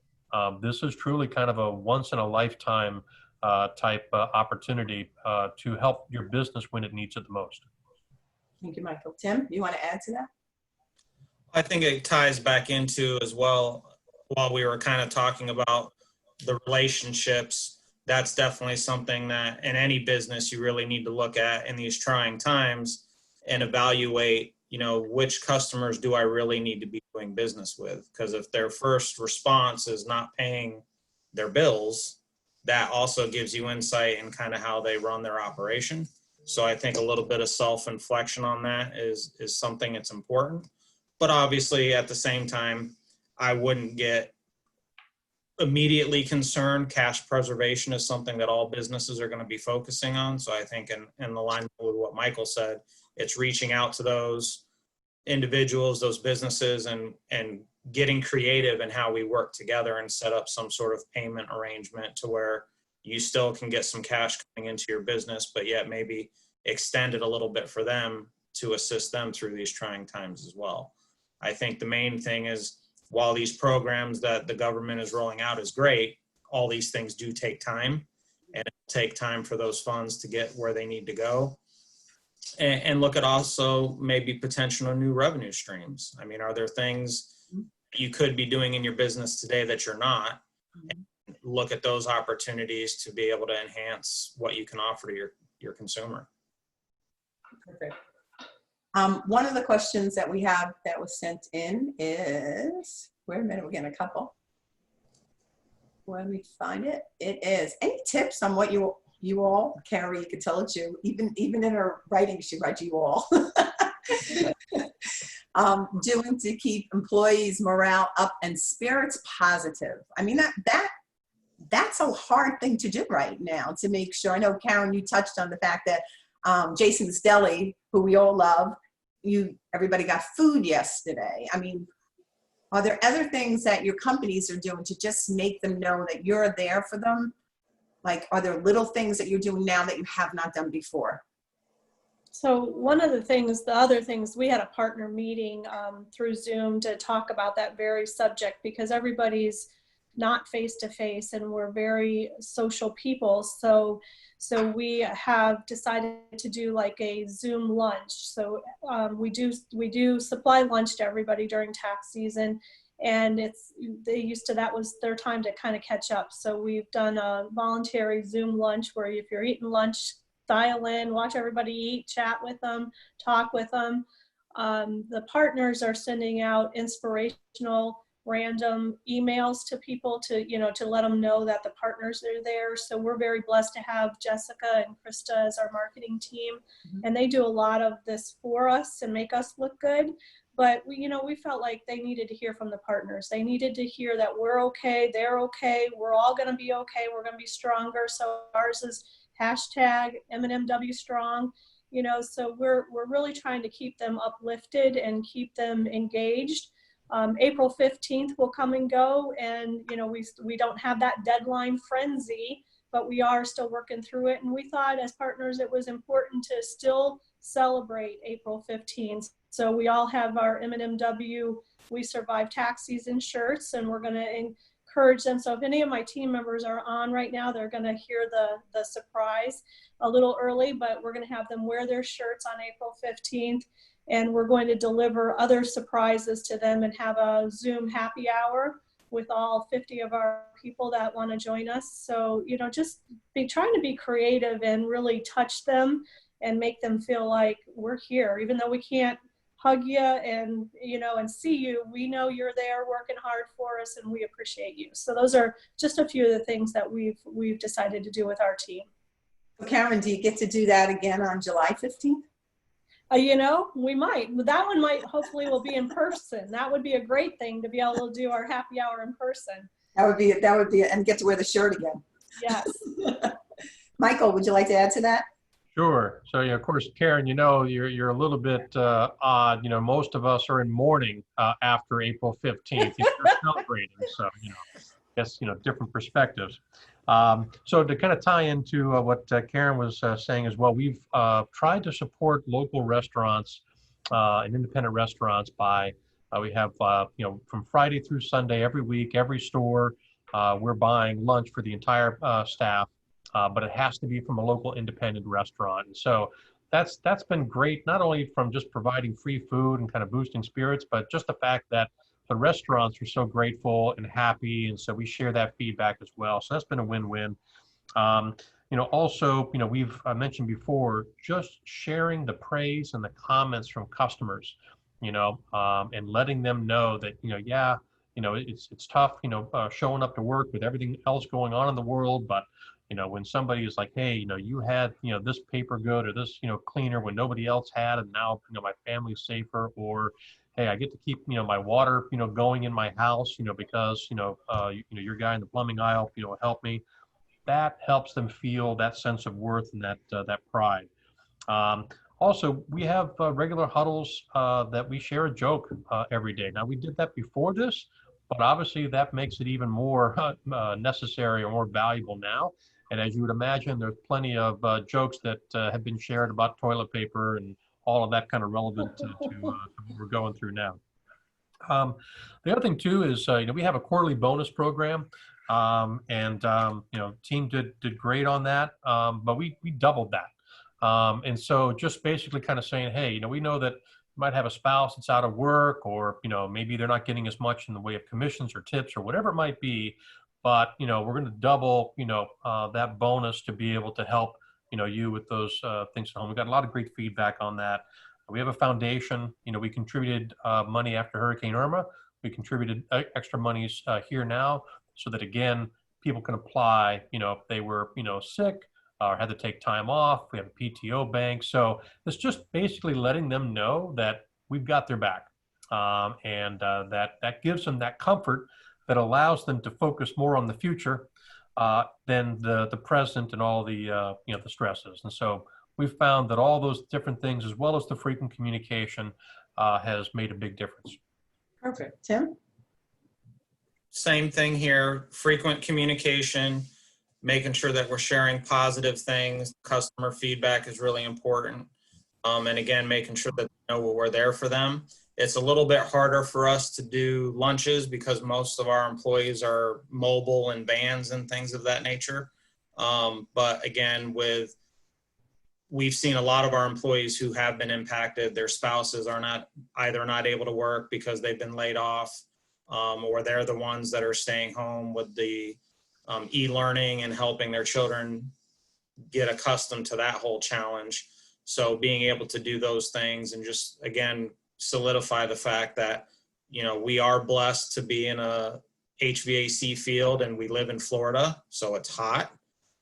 this is truly kind of a once in a lifetime type opportunity to help your business when it needs it the most. Thank you, Michael. Tim, you want to add to that? I think it ties back into as well, while we were kind of talking about the relationships, that's definitely something that in any business you really need to look at in these trying times and evaluate, which customers do I really need to be doing business with? Because if their first response is not paying their bills, that also gives you insight in kind of how they run their operation. So I think a little bit of self-inflection on that is something that's important. But obviously at the same time, I wouldn't get immediately concerned. Cash preservation is something that all businesses are going to be focusing on. So I think in alignment with what Michael said, it's reaching out to those individuals, those businesses, and getting creative in how we work together and set up some sort of payment arrangement to where you still can get some cash coming into your business, but yet maybe extend it a little bit for them to assist them through these trying times as well. I think the main thing is, while these programs that the government is rolling out is great, all these things do take time, and it'll take time for those funds to get where they need to go. And look at also maybe potential new revenue streams. I mean, are there things you could be doing in your business today that you're not? And look at those opportunities to be able to enhance what you can offer to your consumer. Perfect. One of the questions that we have that was sent in is, wait a minute, we're getting a couple. When we find it, it is, any tips on what you all, Carrie, could tell it you, even in her writing, she writes you all. Doing to keep employees' morale up and spirits positive. I mean, that's a hard thing to do right now, to make sure. I know, Karen, you touched on the fact that Jason's Deli, who we all love, everybody got food yesterday. I mean, are there other things that your companies are doing to just make them know that you're there for them? Like, are there little things that you're doing now that you have not done before? So one of the other things, we had a partner meeting through Zoom to talk about that very subject, because everybody's not face-to-face and we're very social people. So we have decided to do like a Zoom lunch. So we do supply lunch to everybody during tax season, and that was their time to kind of catch up. So we've done a voluntary Zoom lunch where if you're eating lunch, dial in, watch everybody eat, chat with them, talk with them. The partners are sending out inspirational random emails to people to let them know that the partners are there. So we're very blessed to have Jessica and Krista as our marketing team, and they do a lot of this for us and make us look good. But we felt like they needed to hear from the partners. They needed to hear that we're okay, they're okay, we're all going to be okay, we're going to be stronger. So ours is hashtag M&MW strong. So we're really trying to keep them uplifted and keep them engaged. April 15th will come and go, and we don't have that deadline frenzy, but we are still working through it. And we thought as partners it was important to still celebrate April 15th. So we all have our M&MW We Survive Tax Season shirts, and we're going to encourage them. So if any of my team members are on right now, they're going to hear the surprise a little early, but we're going to have them wear their shirts on April 15th. And we're going to deliver other surprises to them and have a Zoom happy hour with all 50 of our people that want to join us. So, just trying to be creative and really touch them and make them feel like we're here, even though we can't hug you and, and see you. We know you're there working hard for us, and we appreciate you. So those are just a few of the things that we've decided to do with our team. Karen, do you get to do that again on July 15th? We might. That one hopefully will be in person. That would be a great thing to be able to do our happy hour in person. That would be, and get to wear the shirt again. Yes. Michael, would you like to add to that? Sure. So, of course, Karen, you're a little bit odd. Most of us are in mourning after April 15th. You're celebrating, so guess different perspectives. So to kind of tie into what Karen was saying as well, we've tried to support local restaurants and independent restaurants by we have from Friday through Sunday every week, every store we're buying lunch for the entire staff. But it has to be from a local independent restaurant. And so that's been great, not only from just providing free food and kind of boosting spirits, but just the fact that the restaurants are so grateful and happy. And so we share that feedback as well. So that's been a win-win. Also, we've mentioned before, just sharing the praise and the comments from customers, and letting them know that, it's tough, showing up to work with everything else going on in the world, but when somebody is like, hey, you had, this paper good or this, cleaner when nobody else had, and now, my family's safer, or, hey, I get to keep, my water, going in my house, because, your guy in the plumbing aisle, helped me. That helps them feel that sense of worth and that pride. Also, we have regular huddles that we share a joke every day. Now, we did that before this, but obviously that makes it even more necessary or more valuable now. And as you would imagine, there's plenty of jokes that have been shared about toilet paper and all of that kind of relevant to what we're going through now. The other thing too is, we have a quarterly bonus program, and team did great on that, but we doubled that. And so just basically kind of saying, hey, we know that you might have a spouse that's out of work, or, maybe they're not getting as much in the way of commissions or tips or whatever it might be. But, we're going to double, that bonus to be able to help, you with those things at home. We got a lot of great feedback on that. We have a foundation. We contributed money after Hurricane Irma. We contributed extra monies here now, so that, again, people can apply, if they were, sick or had to take time off. We have a PTO bank. So it's just basically letting them know that we've got their back, and that gives them that comfort that allows them to focus more on the future than the present and all the the stresses. And so we've found that all those different things, as well as the frequent communication, has made a big difference. Perfect. Tim? Same thing here, frequent communication, making sure that we're sharing positive things. Customer feedback is really important. And again, making sure that they know we're there for them. It's a little bit harder for us to do lunches because most of our employees are mobile in vans and things of that nature. But again, we've seen a lot of our employees who have been impacted. Their spouses are not able to work because they've been laid off, or they're the ones that are staying home with the e-learning and helping their children get accustomed to that whole challenge. So being able to do those things and just, again, solidify the fact that, we are blessed to be in a HVAC field, and we live in Florida, so it's hot,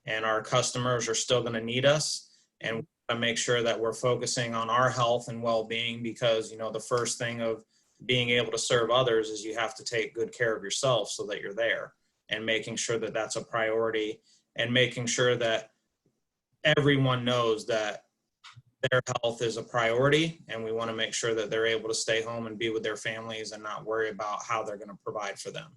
and our customers are still going to need us. And we got to make sure that we're focusing on our health and well-being, because, the first thing of being able to serve others is you have to take good care of yourself so that you're there, and making sure that that's a priority, and making sure that everyone knows that their health is a priority, and we want to make sure that they're able to stay home and be with their families and not worry about how they're going to provide for them.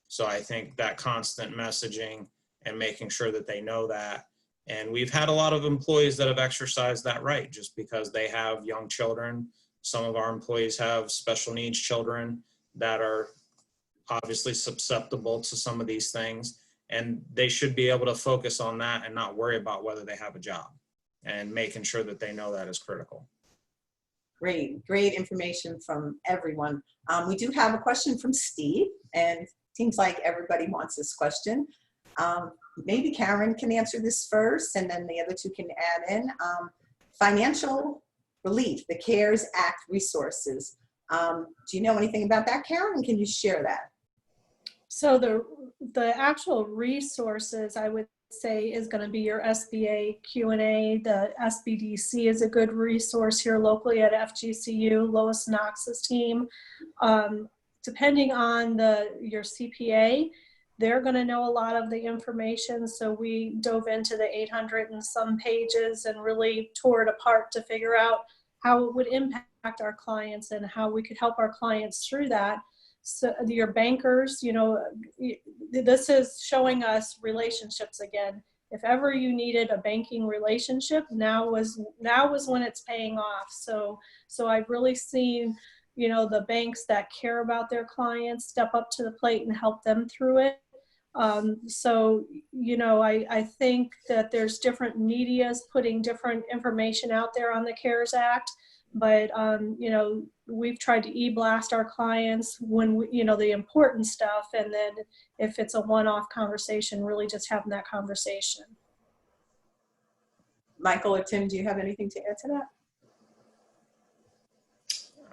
So I think that constant messaging and making sure that they know that. And we've had a lot of employees that have exercised that right just because they have young children. Some of our employees have special needs children that are obviously susceptible to some of these things, and they should be able to focus on that and not worry about whether they have a job, and making sure that they know that is critical. Great information from everyone. We do have a question from Steve, and it seems like everybody wants this question. Maybe Karen can answer this first, and then the other two can add in. financial relief, the CARES Act resources. Do you know anything about that, Karen? Can you share that? So the actual resources, I would say, is going to be your SBA Q&A. The SBDC is a good resource here locally at FGCU, Lois Knox's team. Depending on your CPA, they're going to know a lot of the information. So we dove into the 800 and some pages and really tore it apart to figure out how it would impact our clients and how we could help our clients through that. So your bankers, this is showing us relationships again. If ever you needed a banking relationship, now was when it's paying off. So I've really seen, the banks that care about their clients step up to the plate and help them through it. I think that there's different medias putting different information out there on the CARES Act. But, we've tried to e-blast our clients when, the important stuff. And then if it's a one-off conversation, really just having that conversation. Michael or Tim, do you have anything to add to that?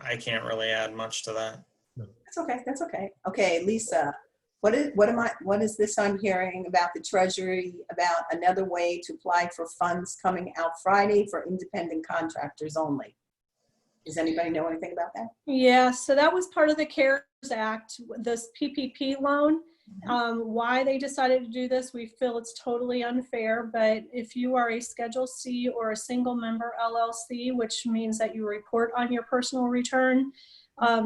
I can't really add much to that. That's okay. That's okay. Okay, Lisa, what is this I'm hearing about the Treasury, about another way to apply for funds coming out Friday for independent contractors only? Does anybody know anything about that? Yeah, so that was part of the CARES Act, this PPP loan. Why they decided to do this, we feel it's totally unfair, but if you are a Schedule C or a single member LLC, which means that you report on your personal return,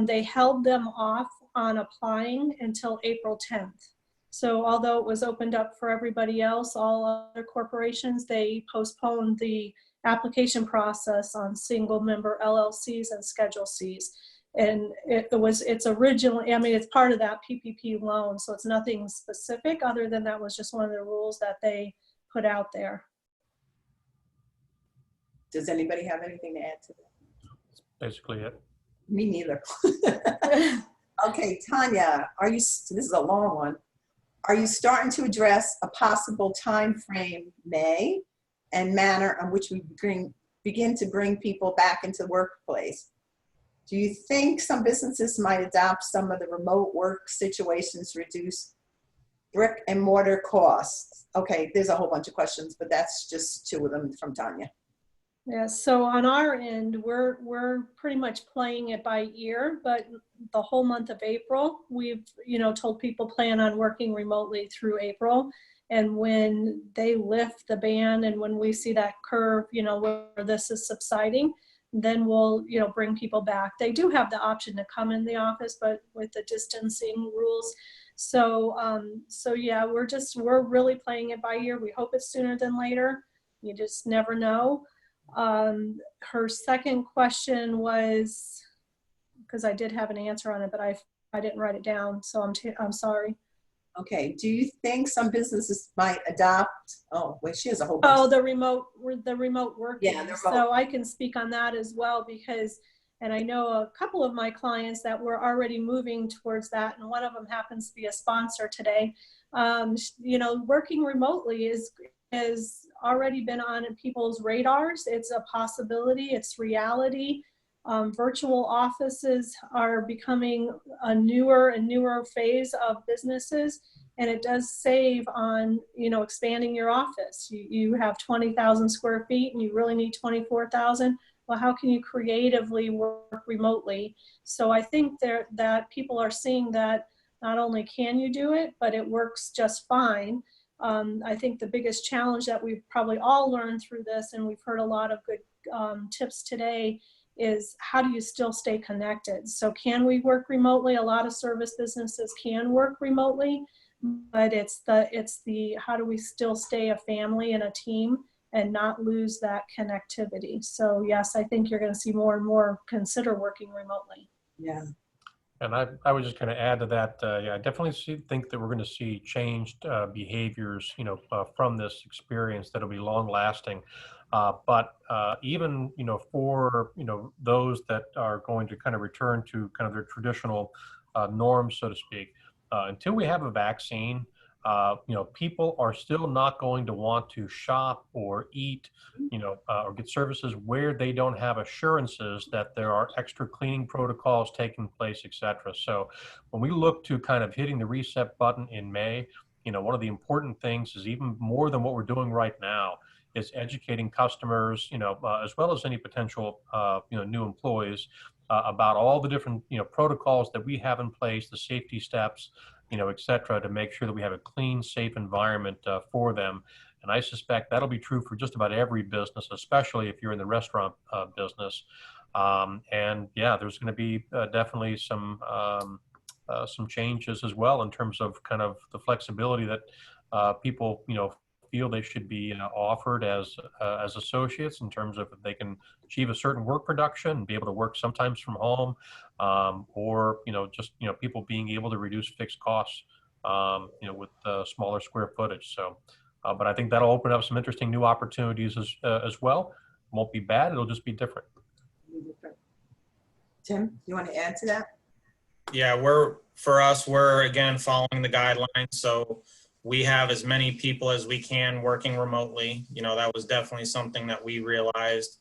they held them off on applying until April 10th. So although it was opened up for everybody else, all other corporations, they postponed the application process on single member LLCs and Schedule Cs. And it's originally, it's part of that PPP loan. So it's nothing specific other than that was just one of the rules that they put out there. Does anybody have anything to add to that? That's basically it. Me neither. Okay, Tanya, this is a long one. Are you starting to address a possible time frame, May, and manner in which we begin to bring people back into the workplace? Do you think some businesses might adopt some of the remote work situations to reduce brick and mortar costs? Okay, there's a whole bunch of questions, but that's just two of them from Tanya. Yeah, so on our end, we're pretty much playing it by ear, but the whole month of April, we've, told people plan on working remotely through April. And when they lift the ban and when we see that curve, where this is subsiding, then we'll, bring people back. They do have the option to come in the office, but with the distancing rules. So yeah, we're really playing it by ear. We hope it's sooner than later. You just never know. Her second question was, because I did have an answer on it, but I didn't write it down, so I'm sorry. Okay, do you think some businesses might adopt, oh, wait, she has a whole bunch. Oh, the remote working. Yeah, the remote. So I can speak on that as well because, and I know a couple of my clients that were already moving towards that, and one of them happens to be a sponsor today. Working remotely has already been on people's radars. It's a possibility, it's reality. Virtual offices are becoming a newer and newer phase of businesses, and it does save on, expanding your office. You have 20,000 square feet and you really need 24,000. Well, how can you creatively work remotely? So I think that people are seeing that not only can you do it, but it works just fine. I think the biggest challenge that we've probably all learned through this, and we've heard a lot of good tips today, is how do you still stay connected? So can we work remotely? A lot of service businesses can work remotely, but it's the how do we still stay a family and a team and not lose that connectivity? So yes, I think you're going to see more and more consider working remotely. Yeah. And I was just going to add to that. I definitely think that we're going to see changed behaviors, from this experience that'll be long lasting. But even, for, those that are going to kind of return to kind of their traditional norms, so to speak, until we have a vaccine, people are still not going to want to shop or eat, or get services where they don't have assurances that there are extra cleaning protocols taking place, et cetera. So when we look to kind of hitting the reset button in May, one of the important things is, even more than what we're doing right now, is educating customers, as well as any potential, new employees, about all the different, protocols that we have in place, the safety steps, et cetera, to make sure that we have a clean, safe environment for them. And I suspect that'll be true for just about every business, especially if you're in the restaurant business. And yeah, there's going to be definitely some changes as well in terms of kind of the flexibility that people, feel they should be offered as associates, in terms of if they can achieve a certain work production and be able to work sometimes from home, or just people being able to reduce fixed costs, with smaller square footage. So, but I think that'll open up some interesting new opportunities as well. It won't be bad; it'll just be different. Tim, you want to add to that? Yeah, we're again following the guidelines. So we have as many people as we can working remotely. That was definitely something that we realized,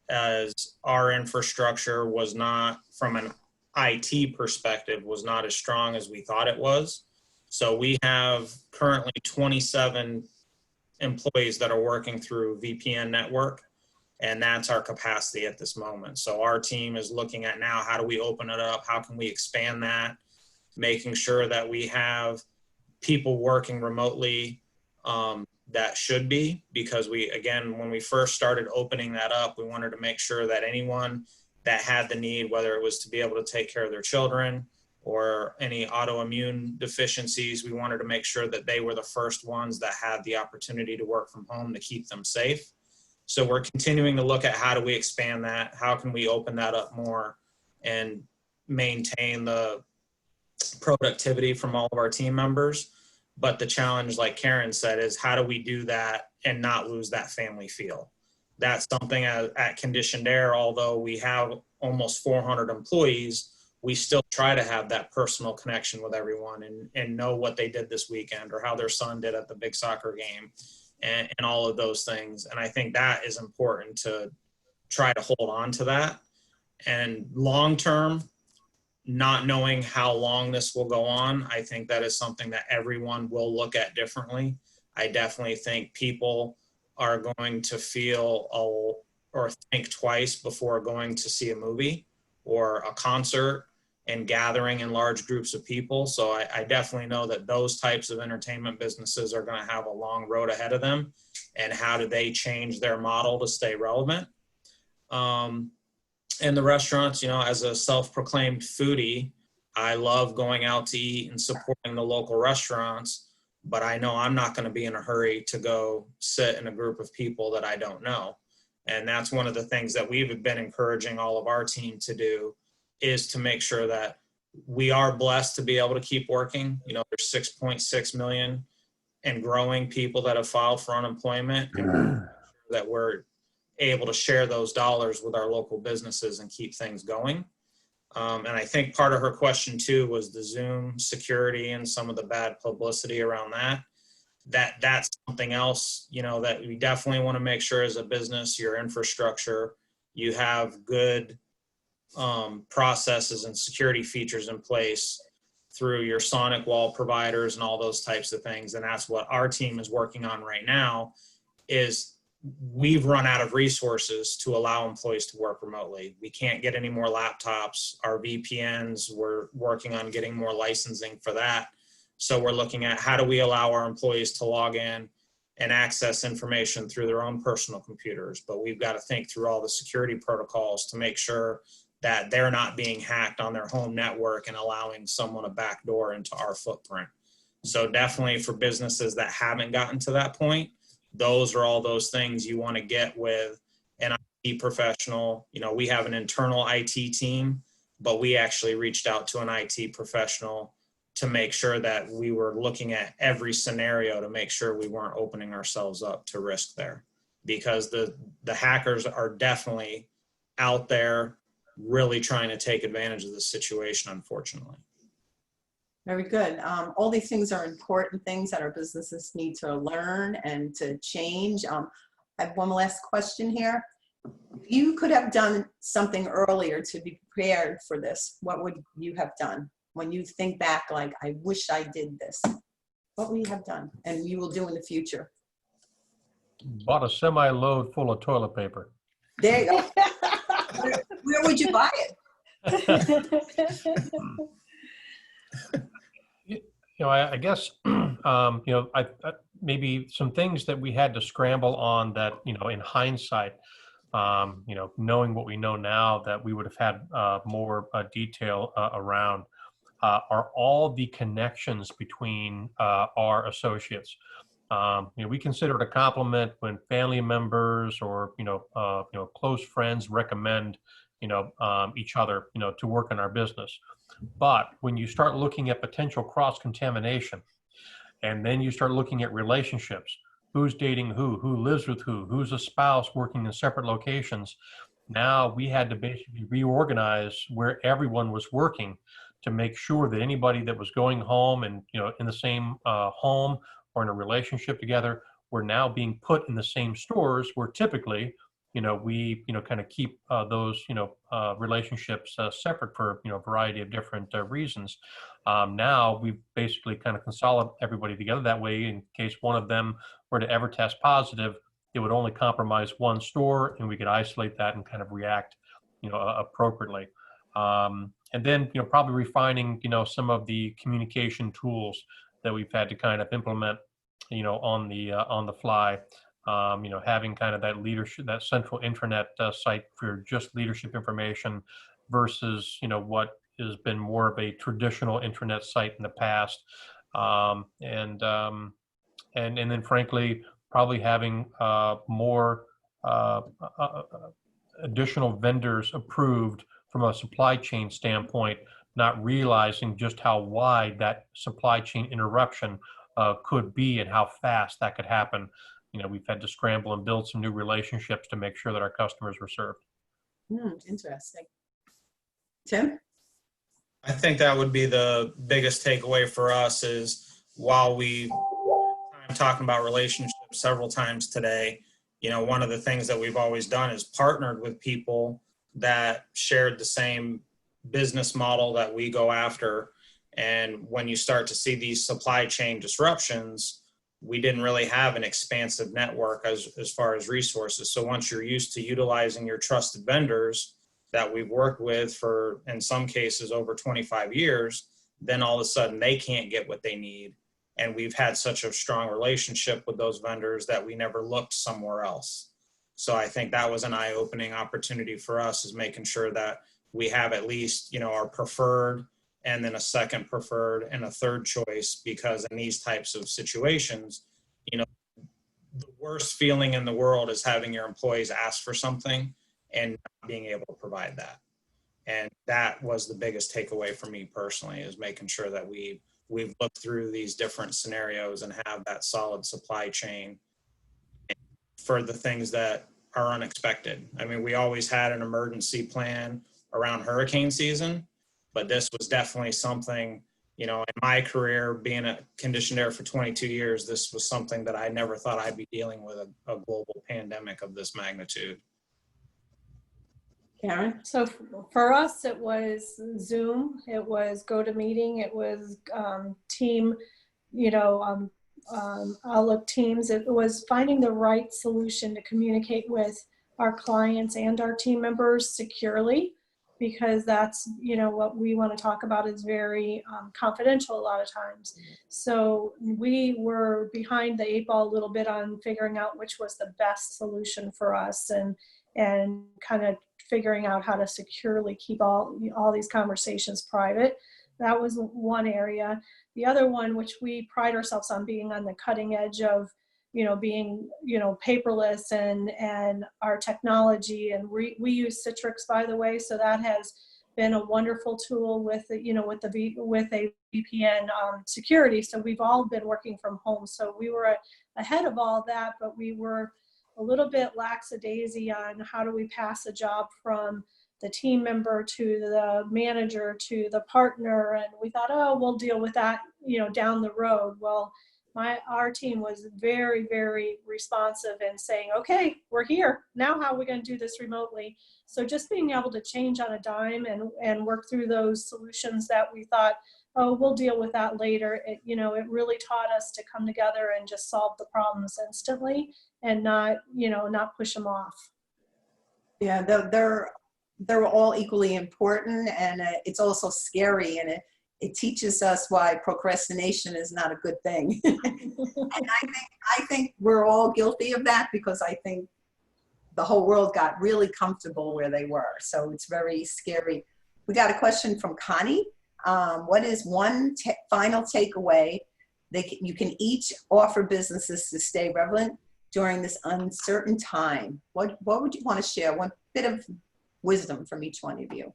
as our infrastructure was not, from an IT perspective, was not as strong as we thought it was. So we have currently 27 employees that are working through VPN network, and that's our capacity at this moment. So our team is looking at now, how do we open it up? How can we expand that? Making sure that we have people working remotely that should be, because when we first started opening that up, we wanted to make sure that anyone that had the need, whether it was to be able to take care of their children or any autoimmune deficiencies, we wanted to make sure that they were the first ones that had the opportunity to work from home to keep them safe. So we're continuing to look at how do we expand that? How can we open that up more and maintain the productivity from all of our team members? But the challenge, like Karen said, is how do we do that and not lose that family feel? That's something at Conditioned Air, although we have almost 400 employees, we still try to have that personal connection with everyone and know what they did this weekend or how their son did at the big soccer game and all of those things. And I think that is important to try to hold on to that. And long term, not knowing how long this will go on, I think that is something that everyone will look at differently. I definitely think people are going to feel or think twice before going to see a movie or a concert and gathering in large groups of people. So I definitely know that those types of entertainment businesses are going to have a long road ahead of them. And how do they change their model to stay relevant? And the restaurants, as a self-proclaimed foodie, I love going out to eat and supporting the local restaurants, but I know I'm not going to be in a hurry to go sit in a group of people that I don't know. And that's one of the things that we've been encouraging all of our team to do, is to make sure that we are blessed to be able to keep working. There's 6.6 million and growing people that have filed for unemployment, and that we're able to share those dollars with our local businesses and keep things going. And I think part of her question too was the Zoom security and some of the bad publicity around that. That's something else, that we definitely want to make sure as a business, your infrastructure, you have good processes and security features in place through your sonic wall providers and all those types of things. And that's what our team is working on right now. Is we've run out of resources to allow employees to work remotely. We can't get any more laptops. Our VPNs, we're working on getting more licensing for that. So we're looking at how do we allow our employees to log in and access information through their own personal computers. But we've got to think through all the security protocols to make sure that they're not being hacked on their home network and allowing someone a backdoor into our footprint. So definitely for businesses that haven't gotten to that point, those are all those things you want to get with an IT professional. We have an internal IT team, but we actually reached out to an IT professional to make sure that we were looking at every scenario to make sure we weren't opening ourselves up to risk there, because the hackers are definitely out there really trying to take advantage of the situation, unfortunately. Very good. All these things are important things that our businesses need to learn and to change. I have one last question here. If you could have done something earlier to be prepared for this, what would you have done? When you think back, like, I wish I did this, what would you have done and you will do in the future? Bought a semi-load full of toilet paper. There you go. Where would you buy it? I guess, maybe some things that we had to scramble on that, in hindsight, knowing what we know now, that we would have had more detail around are all the connections between our associates. We consider it a compliment when family members or close friends recommend each other to work in our business. But when you start looking at potential cross-contamination, and then you start looking at relationships, who's dating who lives with who's a spouse working in separate locations, now we had to basically reorganize where everyone was working to make sure that anybody that was going home and in the same home or in a relationship together were now being put in the same stores where typically we kind of keep those relationships separate for a variety of different reasons. Now we basically kind of consolidate everybody together that way. In case one of them were to ever test positive, it would only compromise one store, and we could isolate that and kind of react appropriately. And then probably refining some of the communication tools that we've had to kind of implement on the fly. Having kind of that leadership, that central intranet site for just leadership information versus, what has been more of a traditional intranet site in the past. And then frankly, probably having more additional vendors approved from a supply chain standpoint, not realizing just how wide that supply chain interruption could be and how fast that could happen. We've had to scramble and build some new relationships to make sure that our customers were served. Interesting. Tim? I think that would be the biggest takeaway for us is while I'm talking about relationships several times today, one of the things that we've always done is partnered with people that shared the same business model that we go after. And when you start to see these supply chain disruptions, we didn't really have an expansive network as far as resources. So once you're used to utilizing your trusted vendors that we've worked with for, in some cases, over 25 years, then all of a sudden they can't get what they need. And we've had such a strong relationship with those vendors that we never looked somewhere else. So I think that was an eye-opening opportunity for us, is making sure that we have at least, our preferred, and then a second preferred and a third choice, because in these types of situations, the worst feeling in the world is having your employees ask for something and not being able to provide that. And that was the biggest takeaway for me personally, is making sure that we've looked through these different scenarios and have that solid supply chain for the things that are unexpected. I mean, we always had an emergency plan around hurricane season, but this was definitely something, in my career, being a conditioned air for 22 years, this was something that I never thought I'd be dealing with, a global pandemic of this magnitude. Karen? So for us, it was Zoom, it was GoToMeeting, it was team, Outlook Teams. It was finding the right solution to communicate with our clients and our team members securely, because that's, what we want to talk about is very confidential a lot of times. So we were behind the 8 ball a little bit on figuring out which was the best solution for us, and kind of figuring out how to securely keep all these conversations private. That was one area. The other one, which we pride ourselves on being on the cutting edge of, being, paperless and our technology. And we use Citrix, by the way. So that has been a wonderful tool with a VPN security. So we've all been working from home. So we were ahead of all that, but we were a little bit lackadaisy on how do we pass a job from the team member to the manager to the partner, and we thought, oh, we'll deal with that, down the road. Well, our team was very, very responsive and saying, okay, we're here. Now how are we going to do this remotely? So just being able to change on a dime and work through those solutions that we thought, oh, we'll deal with that later. It really taught us to come together and just solve the problems instantly and not push them off. Yeah, they're all equally important, and it's also scary, and it teaches us why procrastination is not a good thing. And I think we're all guilty of that, because I think the whole world got really comfortable where they were. So it's very scary. We got a question from Connie. What is one final takeaway you can each offer businesses to stay relevant during this uncertain time? What would you want to share? One bit of wisdom from each one of you.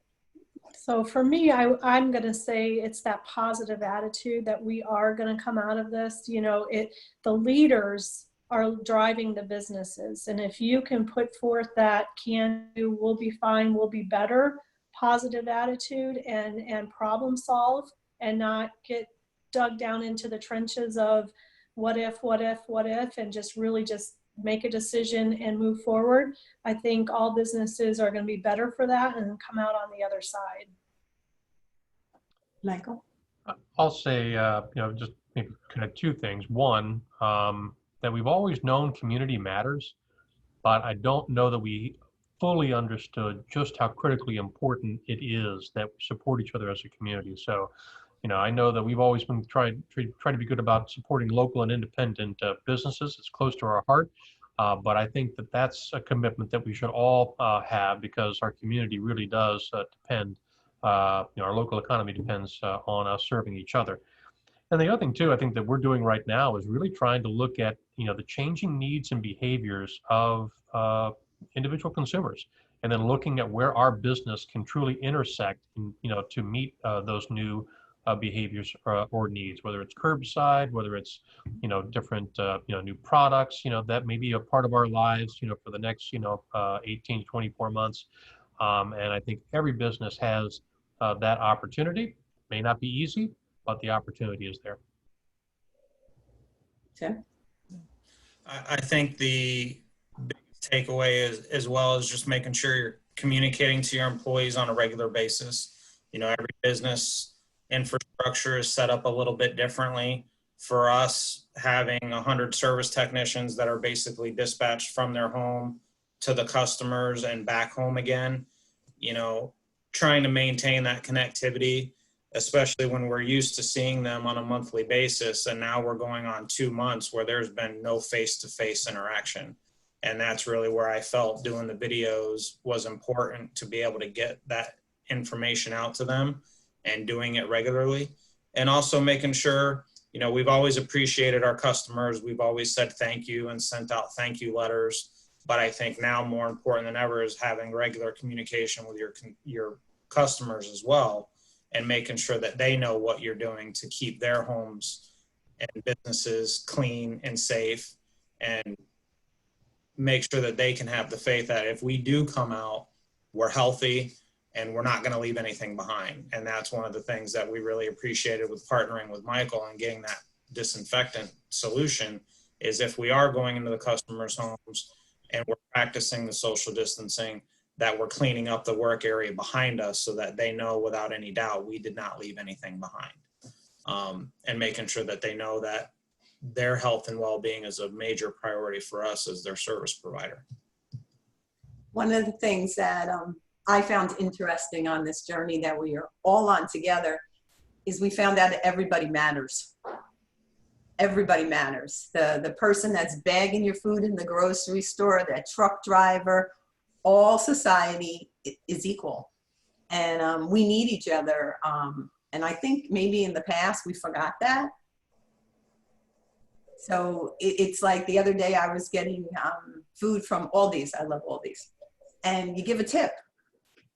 So for me, I'm going to say it's that positive attitude that we are going to come out of this. The leaders are driving the businesses. And if you can put forth that can do, we'll be fine, we'll be better, positive attitude and problem solve, and not get dug down into the trenches of what if, and just really just make a decision and move forward. I think all businesses are going to be better for that and come out on the other side. Michael? I'll say, just maybe kind of two things. One, that we've always known community matters, but I don't know that we fully understood just how critically important it is that we support each other as a community. So, I know that we've always been trying to be good about supporting local and independent businesses. It's close to our heart, but I think that that's a commitment that we should all have, because our community really does depend. Our local economy depends on us serving each other. And the other thing too, I think that we're doing right now is really trying to look at the changing needs and behaviors of individual consumers, and then looking at where our business can truly intersect, to meet those new behaviors or needs, whether it's curbside, whether it's different new products that may be a part of our lives for the next 18 to 24 months. And I think every business has that opportunity. May not be easy, but the opportunity is there. Tim? I think the biggest takeaway is, as well as just making sure you're communicating to your employees on a regular basis. Every business infrastructure is set up a little bit differently. For us, having 100 service technicians that are basically dispatched from their home to the customers and back home again, trying to maintain that connectivity, especially when we're used to seeing them on a monthly basis. And now we're going on 2 months where there's been no face-to-face interaction. And that's really where I felt doing the videos was important, to be able to get that information out to them and doing it regularly. And also making sure, we've always appreciated our customers. We've always said thank you and sent out thank you letters. But I think now more important than ever is having regular communication with your customers as well, and making sure that they know what you're doing to keep their homes and businesses clean and safe, and make sure that they can have the faith that if we do come out, we're healthy and we're not going to leave anything behind. And that's one of the things that we really appreciated with partnering with Michael and getting that disinfectant solution, is if we are going into the customers' homes and we're practicing the social distancing, that we're cleaning up the work area behind us so that they know without any doubt we did not leave anything behind. And making sure that they know that their health and well-being is a major priority for us as their service provider. One of the things that I found interesting on this journey that we are all on together is we found out that everybody matters. Everybody matters. The person that's bagging your food in the grocery store, that truck driver, all society is equal. And we need each other. And I think maybe in the past we forgot that. So it's like the other day I was getting food from Aldi's. I love Aldi's. And you give a tip.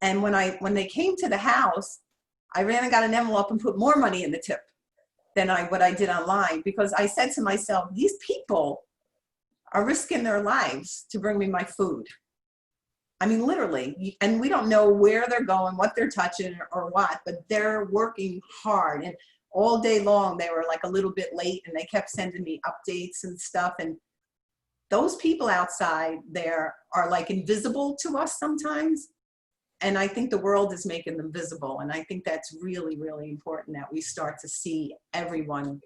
And when they came to the house, I ran and got an envelope and put more money in the tip than what I did online, because I said to myself, these people are risking their lives to bring me my food. I mean, literally, and we don't know where they're going, what they're touching or what, but they're working hard. And all day long, they were like a little bit late and they kept sending me updates and stuff. And those people outside there are like invisible to us sometimes. And I think the world is making them visible. And I think that's really, really important that we start to see everyone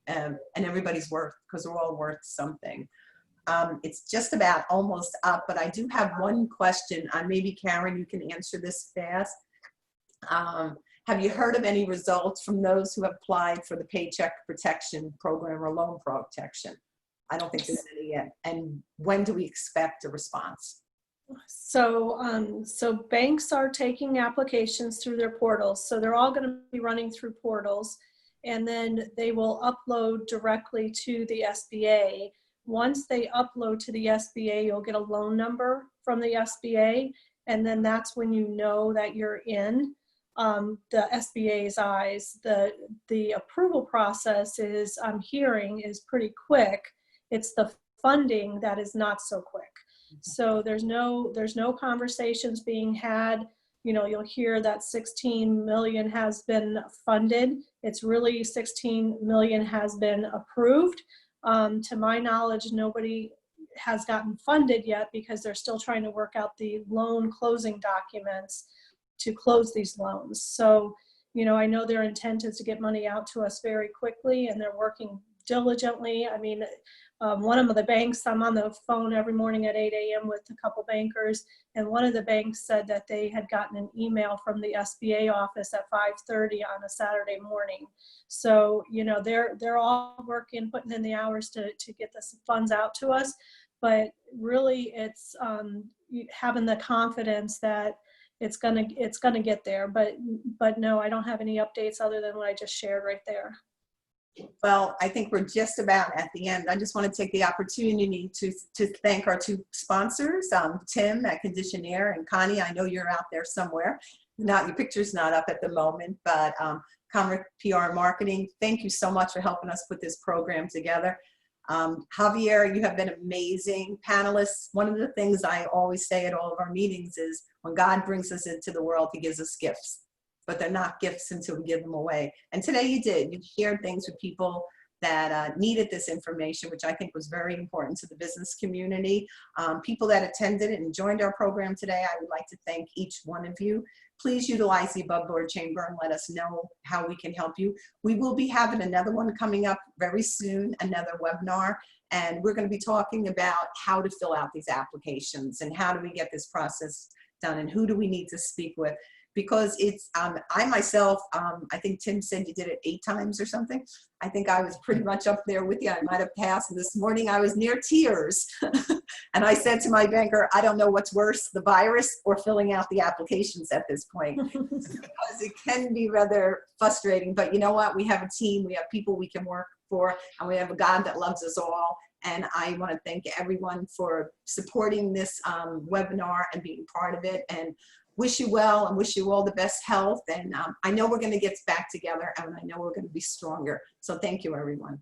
and everybody's worth, because we're all worth something. It's just about almost up, but I do have one question. Maybe Karen, you can answer this fast. Have you heard of any results from those who have applied for the Paycheck Protection Program or loan protection? I don't think there's any yet. And when do we expect a response? So banks are taking applications through their portals. So they're all going to be running through portals, and then they will upload directly to the SBA. Once they upload to the SBA, you'll get a loan number from the SBA, and then that's when you know that you're in the SBA's eyes. The approval process is, I'm hearing, is pretty quick. It's the funding that is not so quick. So there's no conversations being had. You know, you'll hear that 16 million has been funded. It's really 16 million has been approved. To my knowledge, nobody has gotten funded yet because they're still trying to work out the loan closing documents to close these loans. So, you know, I know their intent is to get money out to us very quickly, and they're working diligently. I mean, one of the banks, I'm on the phone every morning at 8 a.m. with a couple bankers, and one of the banks said that they had gotten an email from the SBA office at 5:30 on a Saturday morning. So, you know, they're all working, putting in the hours to get the funds out to us. But really, it's having the confidence that it's gonna get there. But no, I don't have any updates other than what I just shared right there. Well, I think we're just about at the end. I just want to take the opportunity to thank our two sponsors, Tim at Conditionaire and Connie. I know you're out there somewhere. Your picture's not up at the moment, but Comric PR and Marketing, thank you so much for helping us put this program together. Javier, you have been amazing. Panelists, one of the things I always say at all of our meetings is when God brings us into the world, he gives us gifts. But they're not gifts until we give them away. And today you did. You shared things with people that needed this information, which I think was very important to the business community. People that attended and joined our program today, I would like to thank each one of you. Please utilize the Above Board Chamber and let us know how we can help you. We will be having another one coming up very soon, another webinar, and we're going to be talking about how to fill out these applications and how do we get this process done and who do we need to speak with. Because it's, I myself, I think Tim said you did it 8 times or something. I think I was pretty much up there with you. I might have passed. And this morning I was near tears. And I said to my banker, I don't know what's worse, the virus or filling out the applications at this point. Because it can be rather frustrating. But you know what? We have a team. We have people we can work for. And we have a God that loves us all. And I want to thank everyone for supporting this webinar and being part of it. And wish you well and wish you all the best health. And I know we're going to get back together and I know we're going to be stronger. So thank you, everyone.